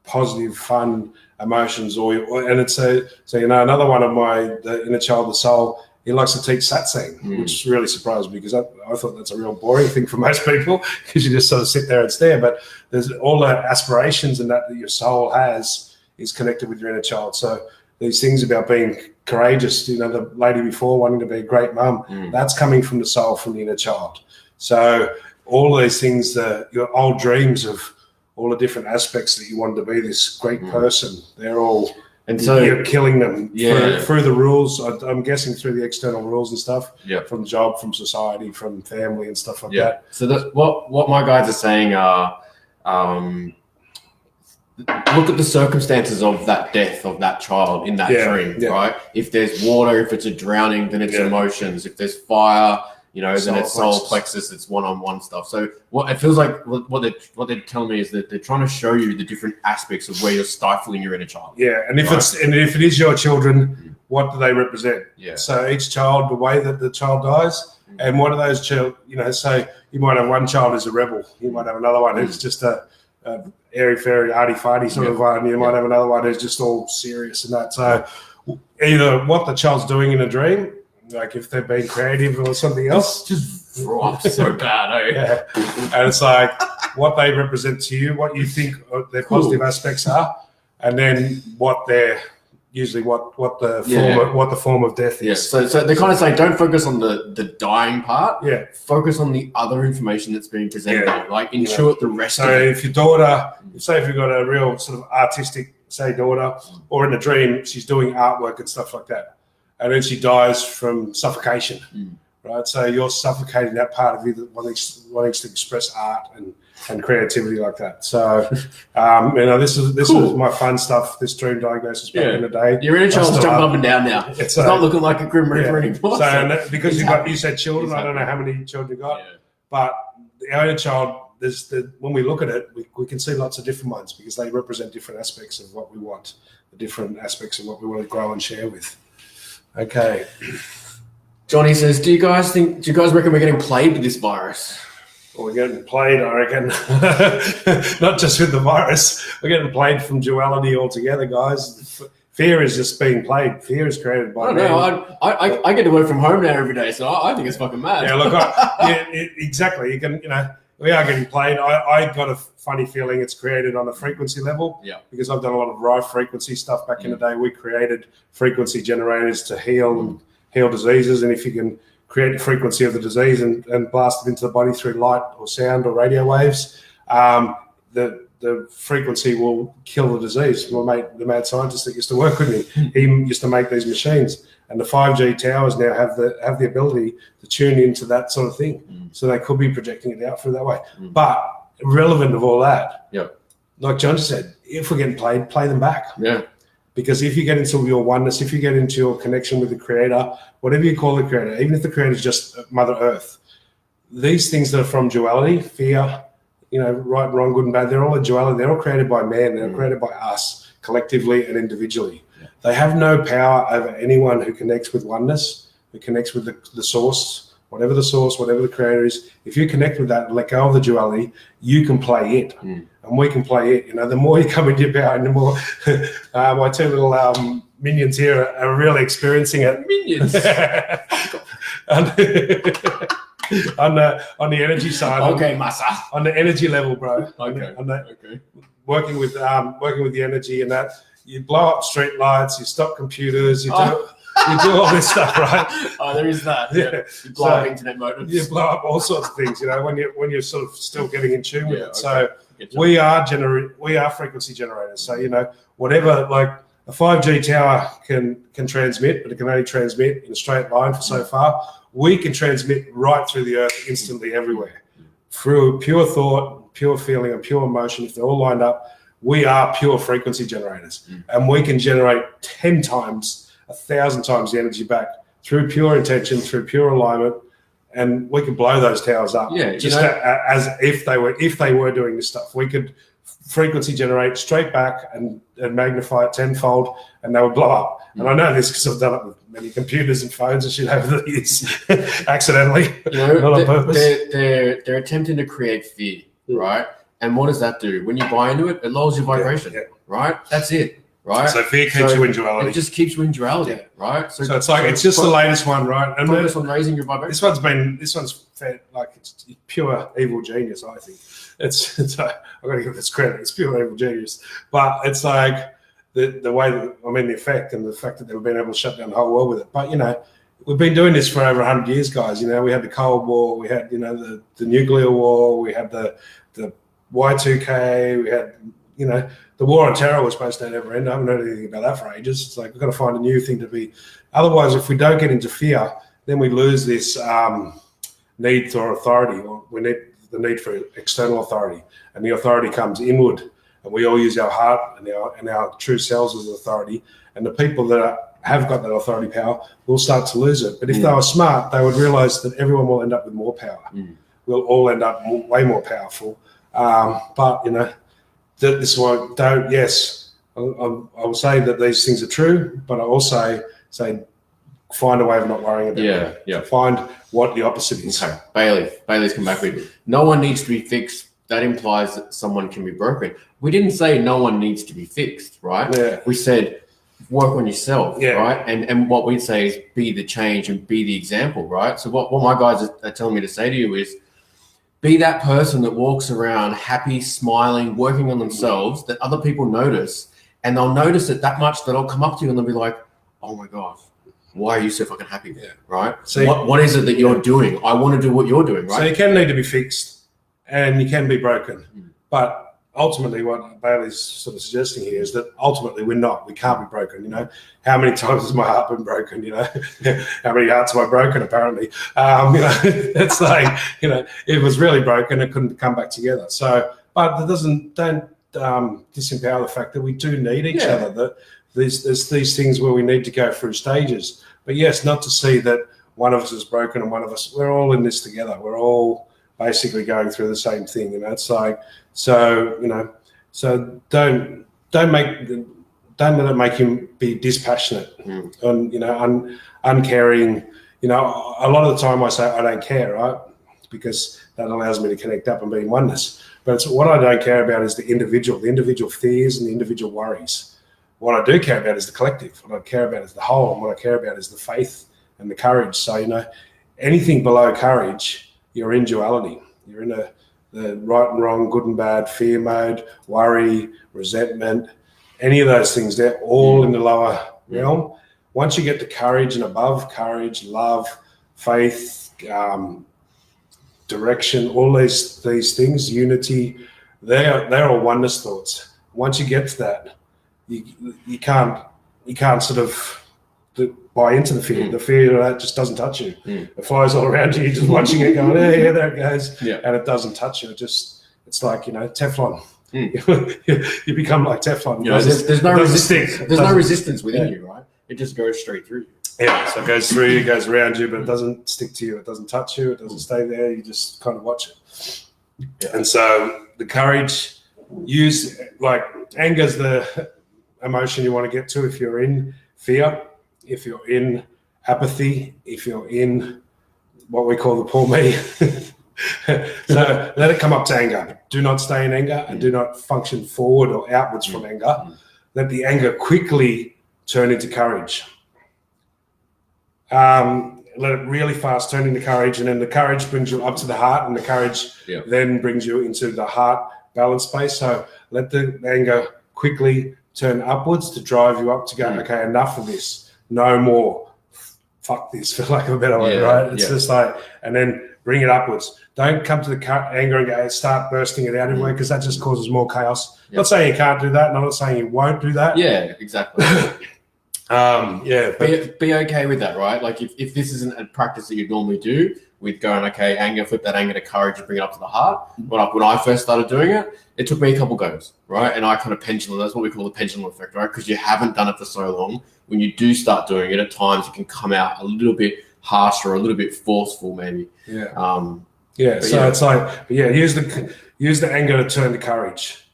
positive, fun emotions, and it's so you know, another one of the inner child, the soul, he likes to teach satsang, which really surprised me because I thought that's a real boring thing for most people because you just sort of sit there and stare. But there's all the aspirations and that your soul has is connected with your inner child. So these things about being courageous, you know, the lady before wanting to be a great mum, that's coming from the soul, from the inner child. So all these things, your old dreams of all the different aspects that you wanted to be this great person, they're all, and so you're killing them through the rules. I'm guessing through the external rules and stuff, from job, from society, from family and stuff like that. So what my guides are saying are, look at the circumstances of that death of that child in that dream, right? If there's water, if it's a drowning, then it's emotions. If there's fire, you know, then it's solar plexus, it's one-on-one stuff. So what it feels like, what they're telling me is that they're trying to show you the different aspects of where you're stifling your inner child. Yeah, and if it is your children, what do they represent? Yeah. So each child, the way that the child dies, and what are those children? You know, so you might have one child who's a rebel, you might have another one who's just a airy-fairy, arty-farty sort of one. You might have another one who's just all serious and that. So either what the child's doing in a dream, like if they're being creative or something else, just so bad, Yeah, and it's like what they represent to you, what you think their positive aspects are, and then what they're usually what the form of death is. Yeah. So they kind of say don't focus on the dying part. Yeah. Focus on the other information that's being presented. Yeah. Like intuit the rest of it. So if your daughter, say if you've got a real sort of artistic, say daughter, or in a dream she's doing artwork and stuff like that, and then she dies from suffocation, right? So you're suffocating that part of you that wanting to express art and creativity like that. So, you know, this is my fun stuff. This dream diagnosis back in the day. Your inner child's jumping up and down now. It's not looking like a Grim Reaper anymore. So because you said children, I don't know how many children you got, but our inner child, when we look at it, we can see lots of different ones because they represent different aspects of what we want, the different aspects of what we want to grow and share with. Okay. Johnny says, do you guys reckon we're getting played with this virus? Well, we're getting played, I reckon. Not just with the virus. We're getting played from duality altogether, guys. Fear is just being played. Fear is created by man. I get to work from home now every day, so I think it's fucking mad. Yeah, look, exactly. You can, you know, we are getting played. I got a funny feeling it's created on a frequency level. Yeah. Because I've done a lot of raw frequency stuff back in the day. We created frequency generators to heal diseases, and if you can create the frequency of the disease and blast it into the body through light or sound or radio waves, the frequency will kill the disease. My mate, the mad scientist that used to work with me, he used to make these machines, and the 5G towers now have the ability to tune into that sort of thing. So they could be projecting it out through that way. But irrelevant of all that, like John just said, if we're getting played, play them back. Yeah. Because if you get into your oneness, if you get into your connection with the creator, whatever you call the creator, even if the creator is just Mother Earth, these things that are from duality, fear, you know, right, wrong, good and bad, they're all a duality. They're all created by man. They're created by us collectively and individually. Yeah. They have no power over anyone who connects with oneness, who connects with the source, whatever the creator is. If you connect with that and let go of the duality, you can play it. And we can play it. You know, the more you come into your power, and the more my two little minions here are really experiencing it. Minions. on the energy side. Okay, massa. On the energy level, bro. Okay. Working with the energy and that, you blow up street lights, you stop computers, you do all this stuff, right? Oh, there is that. Yeah. You blow up internet modems. You blow up all sorts of things, you know, when you're sort of still getting in tune with it. So we are frequency generators. So, you know, whatever, like a 5G tower can transmit, but it can only transmit in a straight line for so far. We can transmit right through the earth instantly everywhere through pure thought, pure feeling, and pure emotion. If they're all lined up, we are pure frequency generators, and we can generate 10 times, 1,000 times the energy back through pure intention, through pure alignment, and we could blow those towers up. Yeah, just as if they were doing this stuff. We could frequency generate straight back and magnify it tenfold, and they would blow up. And I know this because I've done it with many computers and phones and shit over the years, accidentally, not on purpose. They're attempting to create fear, right? And what does that do? When you buy into it, it lowers your vibration, right? That's it, right? So fear keeps you in duality. It just keeps you in duality, right? So it's like it's just the latest one, right? And focus on raising your vibration. This one's like it's pure evil genius. I think it's I've got to give this credit. It's pure evil genius, but it's like the way that the effect and the fact that they've been able to shut down the whole world with it. But we've been doing this for over 100 years, guys. We had the Cold War, we had the nuclear war, we had the Y2K, we had the war on terror was supposed to never end. I haven't heard anything about that for ages. It's like we've got to find a new thing to be. Otherwise, if we don't get into fear, then we lose this need for authority, or we need the need for external authority, and the authority comes inward. And we all use our heart and our true selves as authority. And the people that have got that authority power will start to lose it. But if they were smart, they would realize that everyone will end up with more power. We'll all end up way more powerful. But this one don't. Yes, I will say that these things are true, but I also say find a way of not worrying about it. Yeah. Find what the opposite is. Okay, Bailey's come back with no one needs to be fixed. That implies that someone can be broken. We didn't say no one needs to be fixed, right? Yeah. We said work on yourself, Yeah. right? And what we'd say is be the change and be the example, right? So what my guys are telling me to say to you is be that person that walks around happy, smiling, working on themselves that other people notice, and they'll notice it that much that they'll come up to you and they'll be like, oh my gosh, why are you so fucking happy? Yeah. Right? So what is it that you're doing? I want to do what you're doing, right? So you can need to be fixed and you can be broken. But ultimately what Bailey's sort of suggesting here is that ultimately we can't be broken. How many times has my heart been broken? How many hearts have I broken? Apparently, it's like, it was really broken. It couldn't come back together. So, but that don't disempower the fact that we do need each other. That there's these things where we need to go through stages. But yes, not to see that one of us is broken and one of us, we're all in this together. We're all basically going through the same thing. It's like, so don't let it make him be dispassionate and uncaring. A lot of the time I say I don't care, right? Because that allows me to connect up and be in oneness. But it's what I don't care about is the individual fears and the individual worries. What I do care about is the collective. What I care about is the whole, and what I care about is the faith and the courage. So anything below courage, you're in duality. You're in the right and wrong, good and bad, fear mode, worry, resentment, any of those things. They're all in the lower realm. Once you get to courage and above courage, love, faith, direction, all these things, unity, they're all oneness thoughts. Once you get to that, you can't sort of buy into the fear. The fear that just doesn't touch you. It flies all around you. You're just watching it, going, yeah, there it goes, and it doesn't touch you. It's like Teflon. You become like Teflon. There's no resistance. There's no resistance within you, right? It just goes straight through you. Yeah, so it goes through you, goes around you, but it doesn't stick to you. It doesn't touch you. It doesn't stay there. You just kind of watch it. Yeah. And so the courage, anger's the emotion you want to get to if you're in fear, if you're in apathy, if you're in what we call the poor me. So let it come up to anger. Do not stay in anger and do not function forward or outwards from anger. Let the anger quickly turn into courage. Let it really fast turn into courage, and then the courage brings you up to the heart, and the courage then brings you into the heart balance space. So let the anger quickly turn upwards to drive you up to go, okay, enough of this, no more, fuck this, for lack of a better word, right? It's just like, and then bring it upwards. Don't come to the anger and go start bursting it out everywhere, because that just causes more chaos. Not saying you can't do that, and I'm not saying you won't do that. Yeah, exactly. Yeah, but Be okay with that, right? Like if this isn't a practice that you'd normally do, with going, okay, anger, flip that anger to courage and bring it up to the heart. When I first started doing it, it took me a couple goes, right? And I kind of pendulum, that's what we call the pendulum effect, right? Because you haven't done it for so long. When you do start doing it, at times it can come out a little bit harsher, a little bit forceful, maybe. Yeah. Yeah. It's like, use the anger to turn to courage,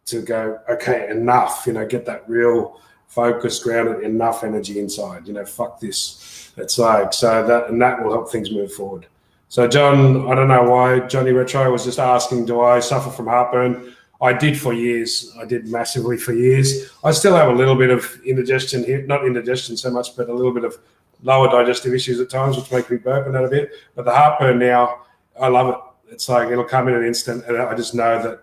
to go, okay, enough, get that real focus, grounded, enough energy inside, fuck this. It's like, that will help things move forward. So John, I don't know why, Johnny Retro was just asking, do I suffer from heartburn? I did for years. I did massively for years. I still have a little bit of indigestion here, not indigestion so much, but a little bit of lower digestive issues at times, which make me burp and that a bit. But the heartburn now, I love it. It's like, it'll come in an instant, and I just know that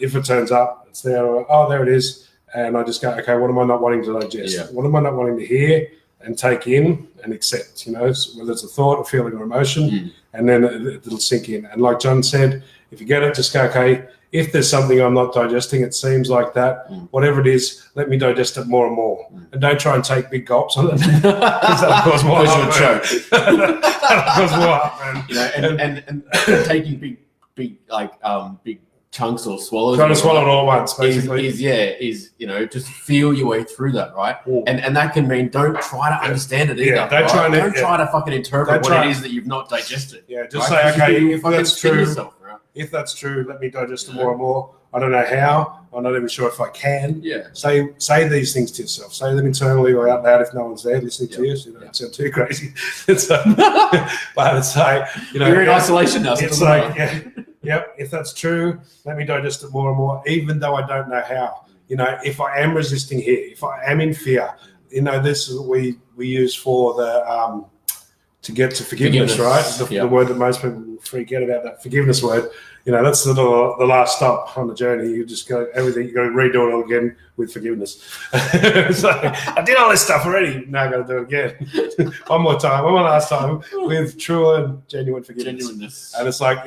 if it turns up, it's there. Oh, there it is. And I just go, okay, what am I not wanting to digest? Yeah. What am I not wanting to hear and take in and accept, whether it's a thought, a feeling, or emotion, and then it'll sink in. And like John said, if you get it, just go, okay, if there's something I'm not digesting, it seems like that, whatever it is, let me digest it more and more. And don't try and take big gulps on it, because that'll cause more heartburn. That'll cause more heartburn. And taking big chunks or swallows. Trying to swallow it all at once, basically. Is just feel your way through that, right? And that can mean don't try to understand it either. Yeah, don't try to fucking interpret what it is that you've not digested. Yeah, just say, okay, if that's true, yourself, right? If that's true, let me digest it more and more. I don't know how. I'm not even sure if I can. Yeah. Say these things to yourself. Say them internally or out loud if no one's there listening to you. So you don't sound too crazy. But it's like, you're in isolation now. It's like, if that's true, let me digest it more and more, even though I don't know how. If I am resisting here, if I am in fear, this is what we use for the to get to forgiveness, right? The word that most people freak out about, that forgiveness word. That's the last stop on the journey. You just go everything. You got to redo it all again with forgiveness. So I did all this stuff already. Now I got to do it again. One more last time with true and genuine forgiveness. And it's like,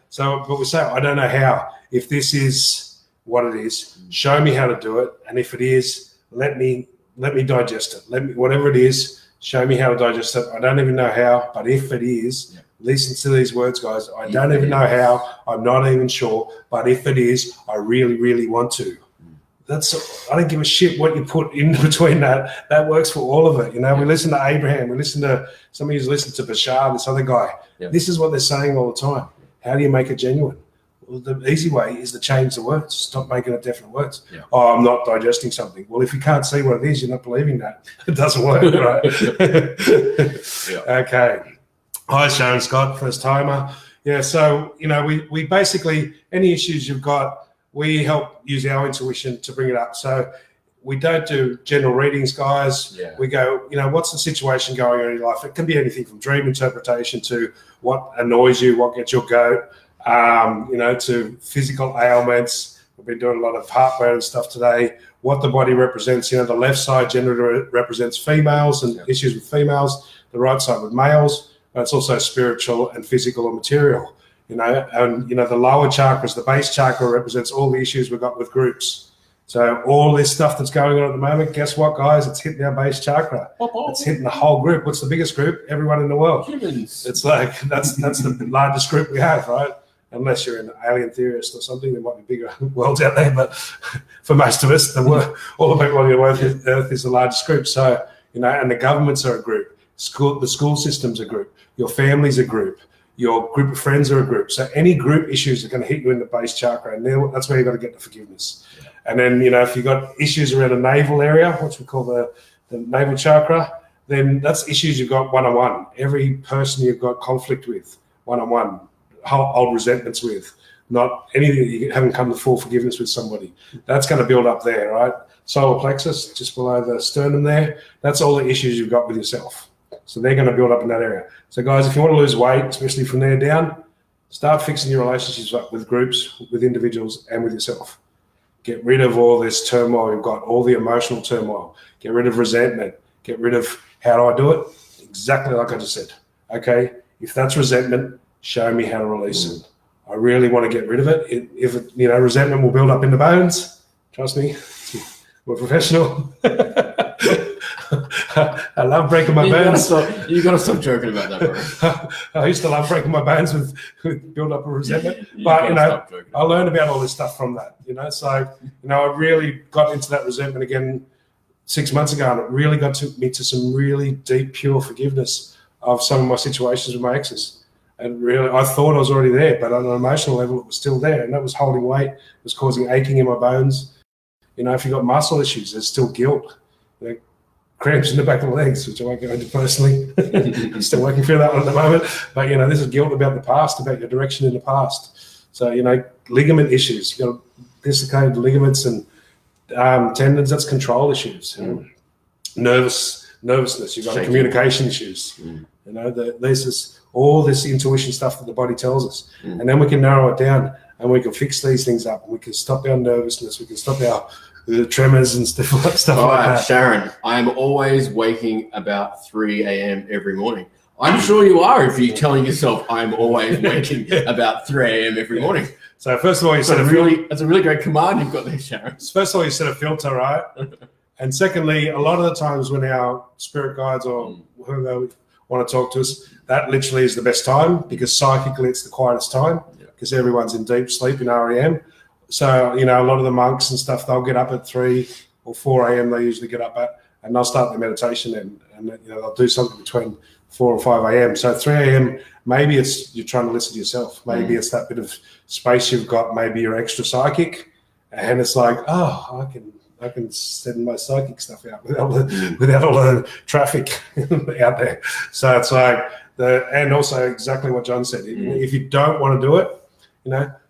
so, but we say, I don't know how. If this is what it is, show me how to do it. And if it is, let me digest it. Whatever it is, show me how to digest it. I don't even know how, but if it is, listen to these words, guys. I don't even know how. I'm not even sure. But if it is, I really, really want to. I don't give a shit what you put in between that. That works for all of it. We listen to Abraham. We listen to somebody who's listened to Bashar, this other guy. Yeah. This is what they're saying all the time. How do you make it genuine? Well, the easy way is to change the words. Stop making it definite words. Yeah. Oh, I'm not digesting something. Well, if you can't see what it is, you're not believing that. It doesn't work, right? Okay. Hi, Sharon Scott, first timer. Yeah, so, we basically, any issues you've got, we help use our intuition to bring it up. So we don't do general readings, guys. Yeah. We go, what's the situation going on in your life? It can be anything from dream interpretation to what annoys you, what gets your goat, to physical ailments. We've been doing a lot of heartburn and stuff today. What the body represents, the left side generally represents females and issues with females, the right side with males. But it's also spiritual and physical and material, and the lower chakras, the base chakra represents all the issues we've got with groups. So all this stuff that's going on at the moment, guess what, guys? It's hitting our base chakra. It's hitting the whole group. What's the biggest group? Everyone in the world. Humans. It's like, that's the largest group we have, right? Unless you're an alien theorist or something, there might be bigger worlds out there. But for most of us, all the people on the earth is the largest group. So, and the governments are a group. The school system's a group. Your family's a group. Your group of friends are a group. So any group issues are going to hit you in the base chakra, and that's where you've got to get the forgiveness. Yeah. And then, if you've got issues around the navel area, which we call the navel chakra, then that's issues you've got one-on-one. Every person you've got conflict with, one-on-one, old resentments with, not anything that you haven't come to full forgiveness with somebody. That's going to build up there, right? Solar plexus, just below the sternum there, that's all the issues you've got with yourself. So they're going to build up in that area. So guys, if you want to lose weight, especially from there down, start fixing your relationships up with groups, with individuals, and with yourself. Get rid of all this turmoil you've got, all the emotional turmoil. Get rid of resentment. Get rid of, how do I do it? Exactly like I just said. Okay, if that's resentment, show me how to release it. I really want to get rid of it. Resentment will build up in the bones. Trust me, we're professional. I love breaking my bones. You gotta stop joking about that, bro. I used to love breaking my bones with build up a resentment. You But gotta I learned about all this stuff from that. So I really got into that resentment again 6 months ago, and it really got me to some really deep, pure forgiveness of some of my situations with my exes. And really, I thought I was already there, but on an emotional level, it was still there, and that was holding weight. It was causing aching in my bones. If you've got muscle issues, there's still guilt. Cramps in the back of the legs, which I won't go into personally. I'm still working through that one at the moment. But, this is guilt about the past, about your direction in the past. So, ligament issues. You've got dislocated ligaments and tendons, that's control issues. Nervousness, you've got Shaking. communication issues. This is all this intuition stuff that the body tells us. And then we can narrow it down and we can fix these things up. We can stop our nervousness. We can stop our tremors and stuff like that. Sharon, I'm always waking about 3 a.m. every morning. I'm sure you are if you're telling yourself I'm always waking about 3 a.m. every morning. So first of all, that's a really great command you've got there, Sharon. First of all, you set a filter, right? And secondly, a lot of the times when our spirit guides or whoever want to talk to us, that literally is the best time because psychically it's the quietest time because everyone's in deep sleep in REM. So, a lot of the monks and stuff, they'll get up at 3 or 4 a.m. They usually get up at, and they'll start their meditation and they'll do something between 4 or 5 a.m. So 3 a.m., maybe it's you're trying to listen to yourself. Maybe it's that bit of space you've got. Maybe you're extra psychic and it's like, I can send my psychic stuff out without all the traffic out there. So it's like, and also exactly what John said. If you don't want to do it,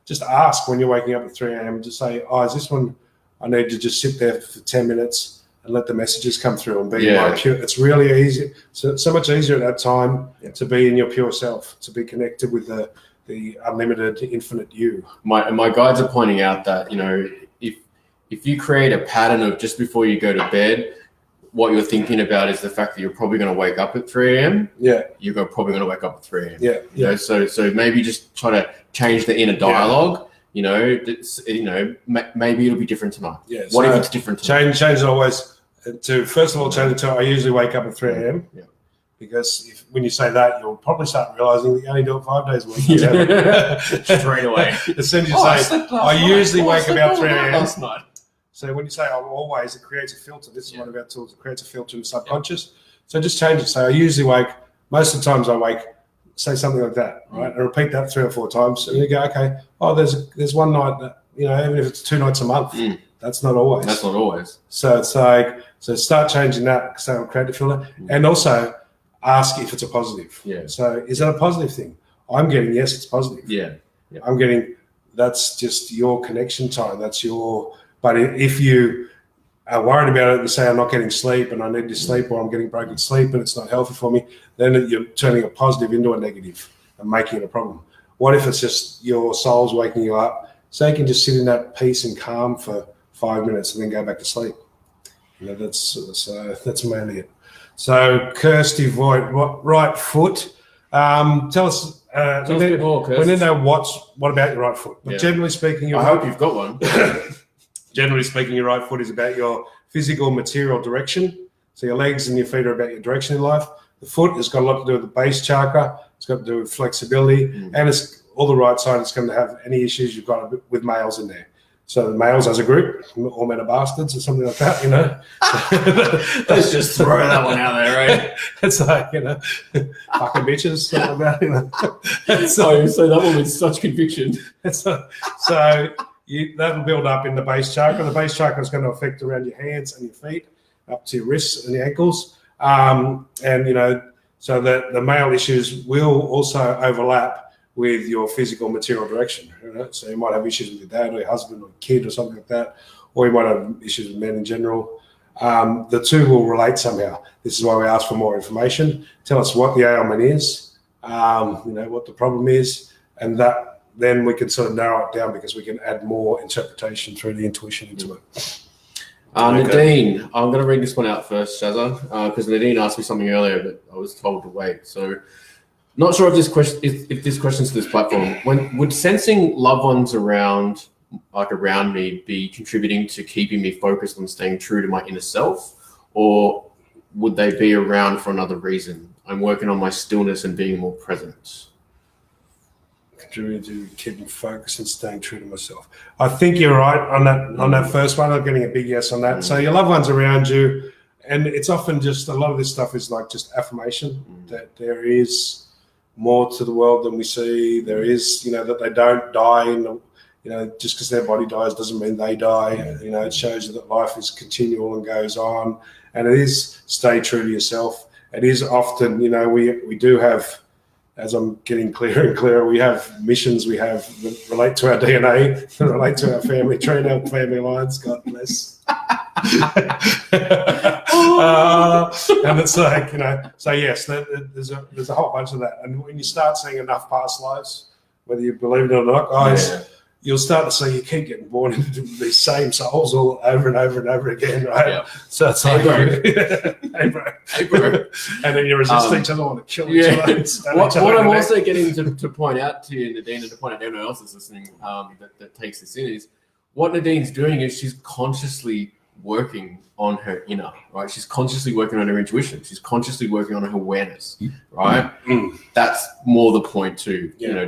just ask when you're waking up at 3 a.m. Just say, is this one I need to just sit there for 10 minutes and let the messages come through and be my pure. It's really easy. So much easier at that time to be in your pure self, to be connected with the unlimited, infinite you. My guides are pointing out that, if you create a pattern of just before you go to bed, what you're thinking about is the fact that you're probably going to wake up at 3 a.m. Yeah. You're probably going to wake up at 3 a.m. Yeah. So maybe just try to change the inner dialogue. Maybe it'll be different tonight. Yeah. What if it's different tonight? Change it always to, first of all, change it to I usually wake up at 3 a.m. Yeah. Because when you say that, you'll probably start realizing that you only do it 5 days a week. Straight away. As soon as you say, I usually wake about 3 a.m. last night. So when you say I'm always, it creates a filter. This is one of our tools. It creates a filter in the subconscious. So just change it. Say I usually wake, most of the times I wake, say something like that, right? And repeat that 3 or 4 times. And you go, okay, there's one night that, even if it's 2 nights a month, that's not always. That's not always. So it's like, start changing that. So it'll create a filter. And also ask if it's a positive. Yeah. So is that a positive thing? I'm getting, yes, it's positive. Yeah. I'm getting, that's just your connection time. That's your... But if you are worried about it and say, I'm not getting sleep and I need to sleep or I'm getting broken sleep and it's not healthy for me, then you're turning a positive into a negative and making it a problem. What if it's just your soul's waking you up so you can just sit in that peace and calm for 5 minutes and then go back to sleep? That's mainly it. So Kirsty Voigt, right foot. Tell us a bit more, Kirsty. We need to know what about your right foot. But generally speaking, I hope you've got one. Generally speaking, your right foot is about your physical material direction. So your legs and your feet are about your direction in life. The foot has got a lot to do with the base chakra. It's got to do with flexibility. And it's all the right side. It's going to have any issues you've got with males in there. So the males as a group, all men are bastards or something like that, Let's just throw that one out there, right? It's like, fucking bitches, something like that, So that one with such conviction. That'll build up in the base chakra. The base chakra is going to affect around your hands and your feet, up to your wrists and your ankles. So that the male issues will also overlap with your physical material direction. So you might have issues with your dad or your husband or kid or something like that, or you might have issues with men in general. The two will relate somehow. This is why we ask for more information. Tell us what the ailment is, what the problem is, and that then we can sort of narrow it down because we can add more interpretation through the intuition into it. Nadine, I'm going to read this one out first, Shazza, because Nadine asked me something earlier, but I was told to wait. So, not sure if this question's to this platform. Would sensing loved ones around me be contributing to keeping me focused on staying true to my inner self, or would they be around for another reason? I'm working on my stillness and being more present. Contributing to keeping focus and staying true to myself. I think you're right on that first one. I'm getting a big yes on that. So your loved ones around you, and it's often just a lot of this stuff is like just affirmation that there is more to the world than we see. There is, that they don't die in the, just because their body dies doesn't mean they die. It shows you that life is continual and goes on. And it is stay true to yourself. It is often, we do have, as I'm getting clearer and clearer, we have missions we have that relate to our DNA, that relate to our family tree and our family lines. God bless. And it's like, so yes, there's a whole bunch of that. And when you start seeing enough past lives, whether you believe it or not, guys, you'll start to see you keep getting born into these same souls all over and over and over again, right? Yeah. So it's like, hey bro. And then you resist each other, want to kill each other. What I'm also getting to point out to you, Nadine, and to point out to everyone else that's listening that takes this in, is what Nadine's doing is she's consciously working on her inner, right? She's consciously working on her intuition. She's consciously working on her awareness, right? That's more the point to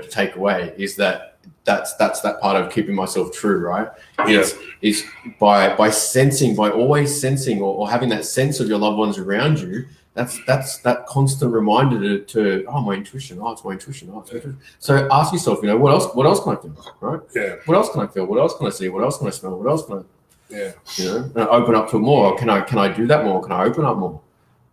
take away, is that that's that part of keeping myself true, right? Is by sensing, by always sensing or having that sense of your loved ones around you. That's that constant reminder to my intuition. It's my intuition. It's my intuition. So ask yourself, what else can I feel, right? Yeah. What else can I feel? What else can I see? What else can I smell? What else can I? Yeah. And open up to it more. Can I do that more? Can I open up more?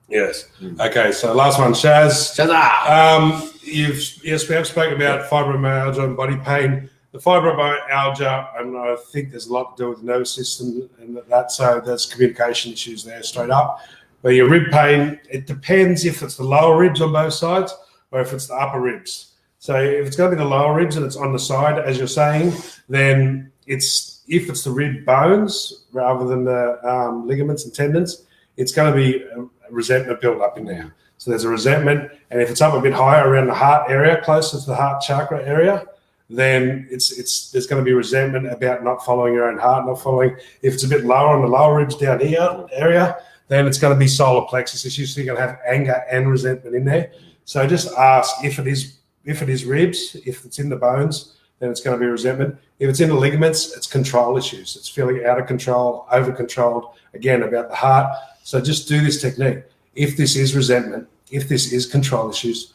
Yes. Okay. So last one, Shaz. Shazza. We have spoken about fibromyalgia and body pain. The fibromyalgia, and I think there's a lot to do with the nervous system and that. So there's communication issues there straight up. But your rib pain, it depends if it's the lower ribs on both sides or if it's the upper ribs. So if it's going to be the lower ribs and it's on the side, as you're saying, then if it's the rib bones rather than the ligaments and tendons, it's going to be a resentment built up in there. So there's a resentment, and if it's up a bit higher around the heart area, closer to the heart chakra area, then there's going to be resentment about not following your own heart, not following. If it's a bit lower on the lower ribs down here area, then it's going to be solar plexus issues. So you're going to have anger and resentment in there. So just ask if it is ribs, if it's in the bones, then it's going to be resentment. If it's in the ligaments, it's control issues. It's feeling out of control, over-controlled, again, about the heart. So just do this technique. If this is resentment, if this is control issues,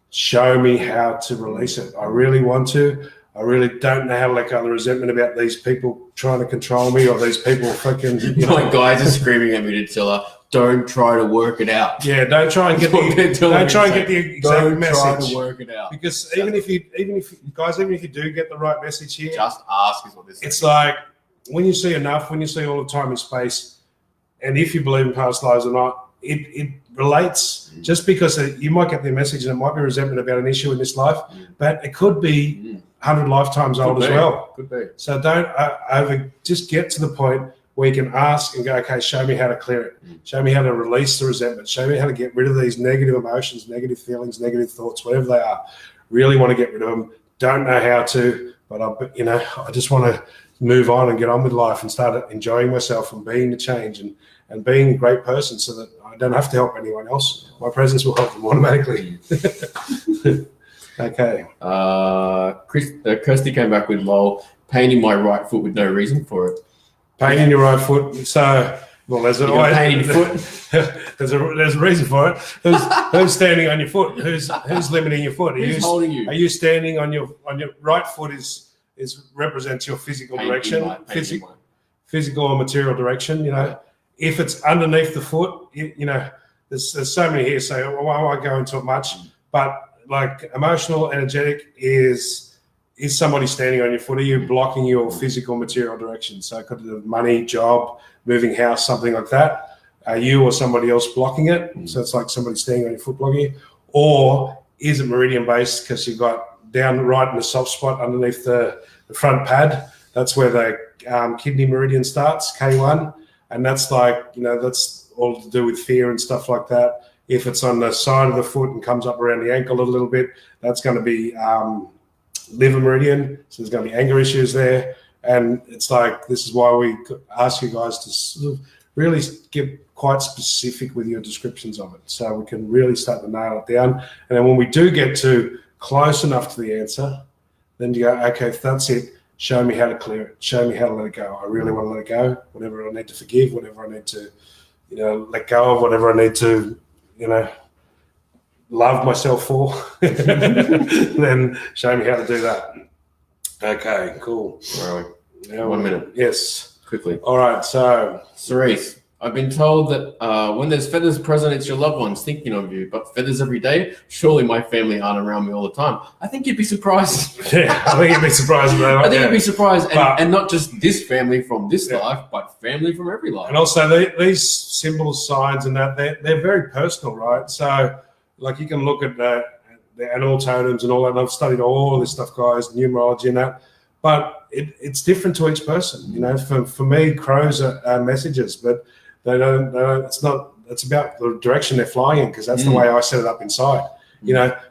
show me how to release it. I really want to. I really don't know how to let go of the resentment about these people trying to control me or these people freaking... My guys are screaming at me to tell her, don't try to work it out. Yeah, don't try and get the exact message. Try to work it out. Because even if you do get the right message here, just ask is what this is. It's like when you see enough, when you see all the time and space, and if you believe in past lives or not, it relates. Just because you might get the message and it might be resentment about an issue in this life, but it could be 100 lifetimes old as well. Could be. So don't just get to the point where you can ask and go, okay, show me how to clear it. Show me how to release the resentment. Show me how to get rid of these negative emotions, negative feelings, negative thoughts, whatever they are. Really want to get rid of them. Don't know how to, but I just want to move on and get on with life and start enjoying myself and being the change and being a great person so that I don't have to help anyone else. My presence will help them automatically. Okay. Kirsty came back with lol, pain in my right foot with no reason for it. Pain in your right foot. So, there's always pain in your foot. there's a reason for it. Who's standing on your foot? Who's limiting your foot? Who's holding you? Are you standing on your right foot? Is represents your physical direction, physical or material direction. If it's underneath the foot, there's so many here. So I won't go into it much, but like emotional, energetic is somebody standing on your foot? Are you blocking your physical material direction? So it could be money, job, moving house, something like that. Are you or somebody else blocking it? So it's like somebody standing on your foot blocking it. Or is it meridian based because you've got down right in the soft spot underneath the front pad? That's where the kidney meridian starts, K1. And that's that's all to do with fear and stuff like that. If it's on the side of the foot and comes up around the ankle a little bit, that's going to be liver meridian. So there's going to be anger issues there. And it's like, this is why we ask you guys to sort of really get quite specific with your descriptions of it, so we can really start to nail it down. And then when we do get to close enough to the answer, then you go, okay, if that's it, show me how to clear it. Show me how to let it go. I really want to let it go. Whatever I need to forgive, whatever I need to, let go of, whatever I need to, love myself for, then show me how to do that. Okay, cool. Where are we? Now 1 minute. Yes. Quickly. All right, so. Cerise, I've been told that when there's feathers present, it's your loved ones thinking of you, but feathers every day? Surely my family aren't around me all the time. I think you'd be surprised. Yeah, I think you'd be surprised. I think you'd be surprised. And not just this family from this life, but family from every life. And also these symbols, signs, and that, they're very personal, right? So, like, you can look at the animal totems and all that, and I've studied all this stuff, guys, numerology and that, but it's different to each person. For me, crows are messages, but they don't, it's about the direction they're flying in, because that's the way I set it up inside.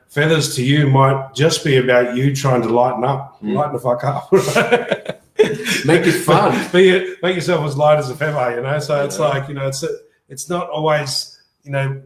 Feathers to you might just be about you trying to lighten the fuck up. Make it fun. Make yourself as light as a feather, so it's like, it's not always,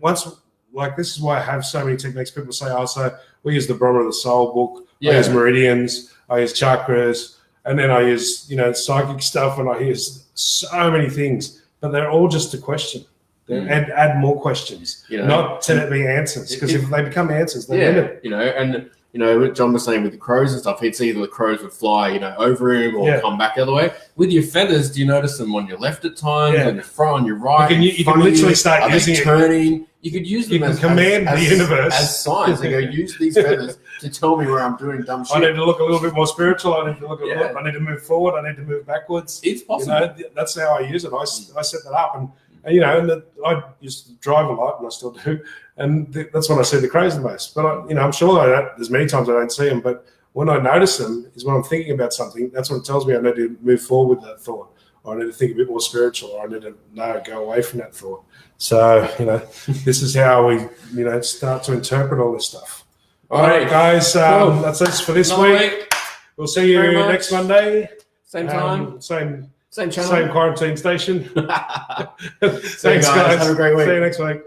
once, like, this is why I have so many techniques. People say, so we use the Brahma of the Soul book, I use meridians, I use chakras, and then I use, psychic stuff, and I use so many things, but they're all just a question. Add more questions, not to be answers, because if they become answers, they're limited. What John was saying with the crows and stuff, he'd see the crows would fly, over him or come back the other way. With your feathers, do you notice them on your left at times, on your front, on your right? You can literally start using it. Turning. You could use them as command the universe as signs. They go, use these feathers to tell me where I'm doing dumb shit. I need to look a little bit more spiritual. I need to look I need to move forward. I need to move backwards. It's possible. That's how I use it. I set that up, and I used to drive a lot, and I still do. And that's when I see the crows the most. But I'm sure there's many times I don't see them. But when I notice them is when I'm thinking about something. That's what it tells me I need to move forward with that thought, or I need to think a bit more spiritual, or I need to go away from that thought. So this is how we start to interpret all this stuff. All right, guys. Cool. That's it for this week. We'll see you next Monday. Same time. Same channel. Same quarantine station. Thanks, guys. Have a great week. See you next week.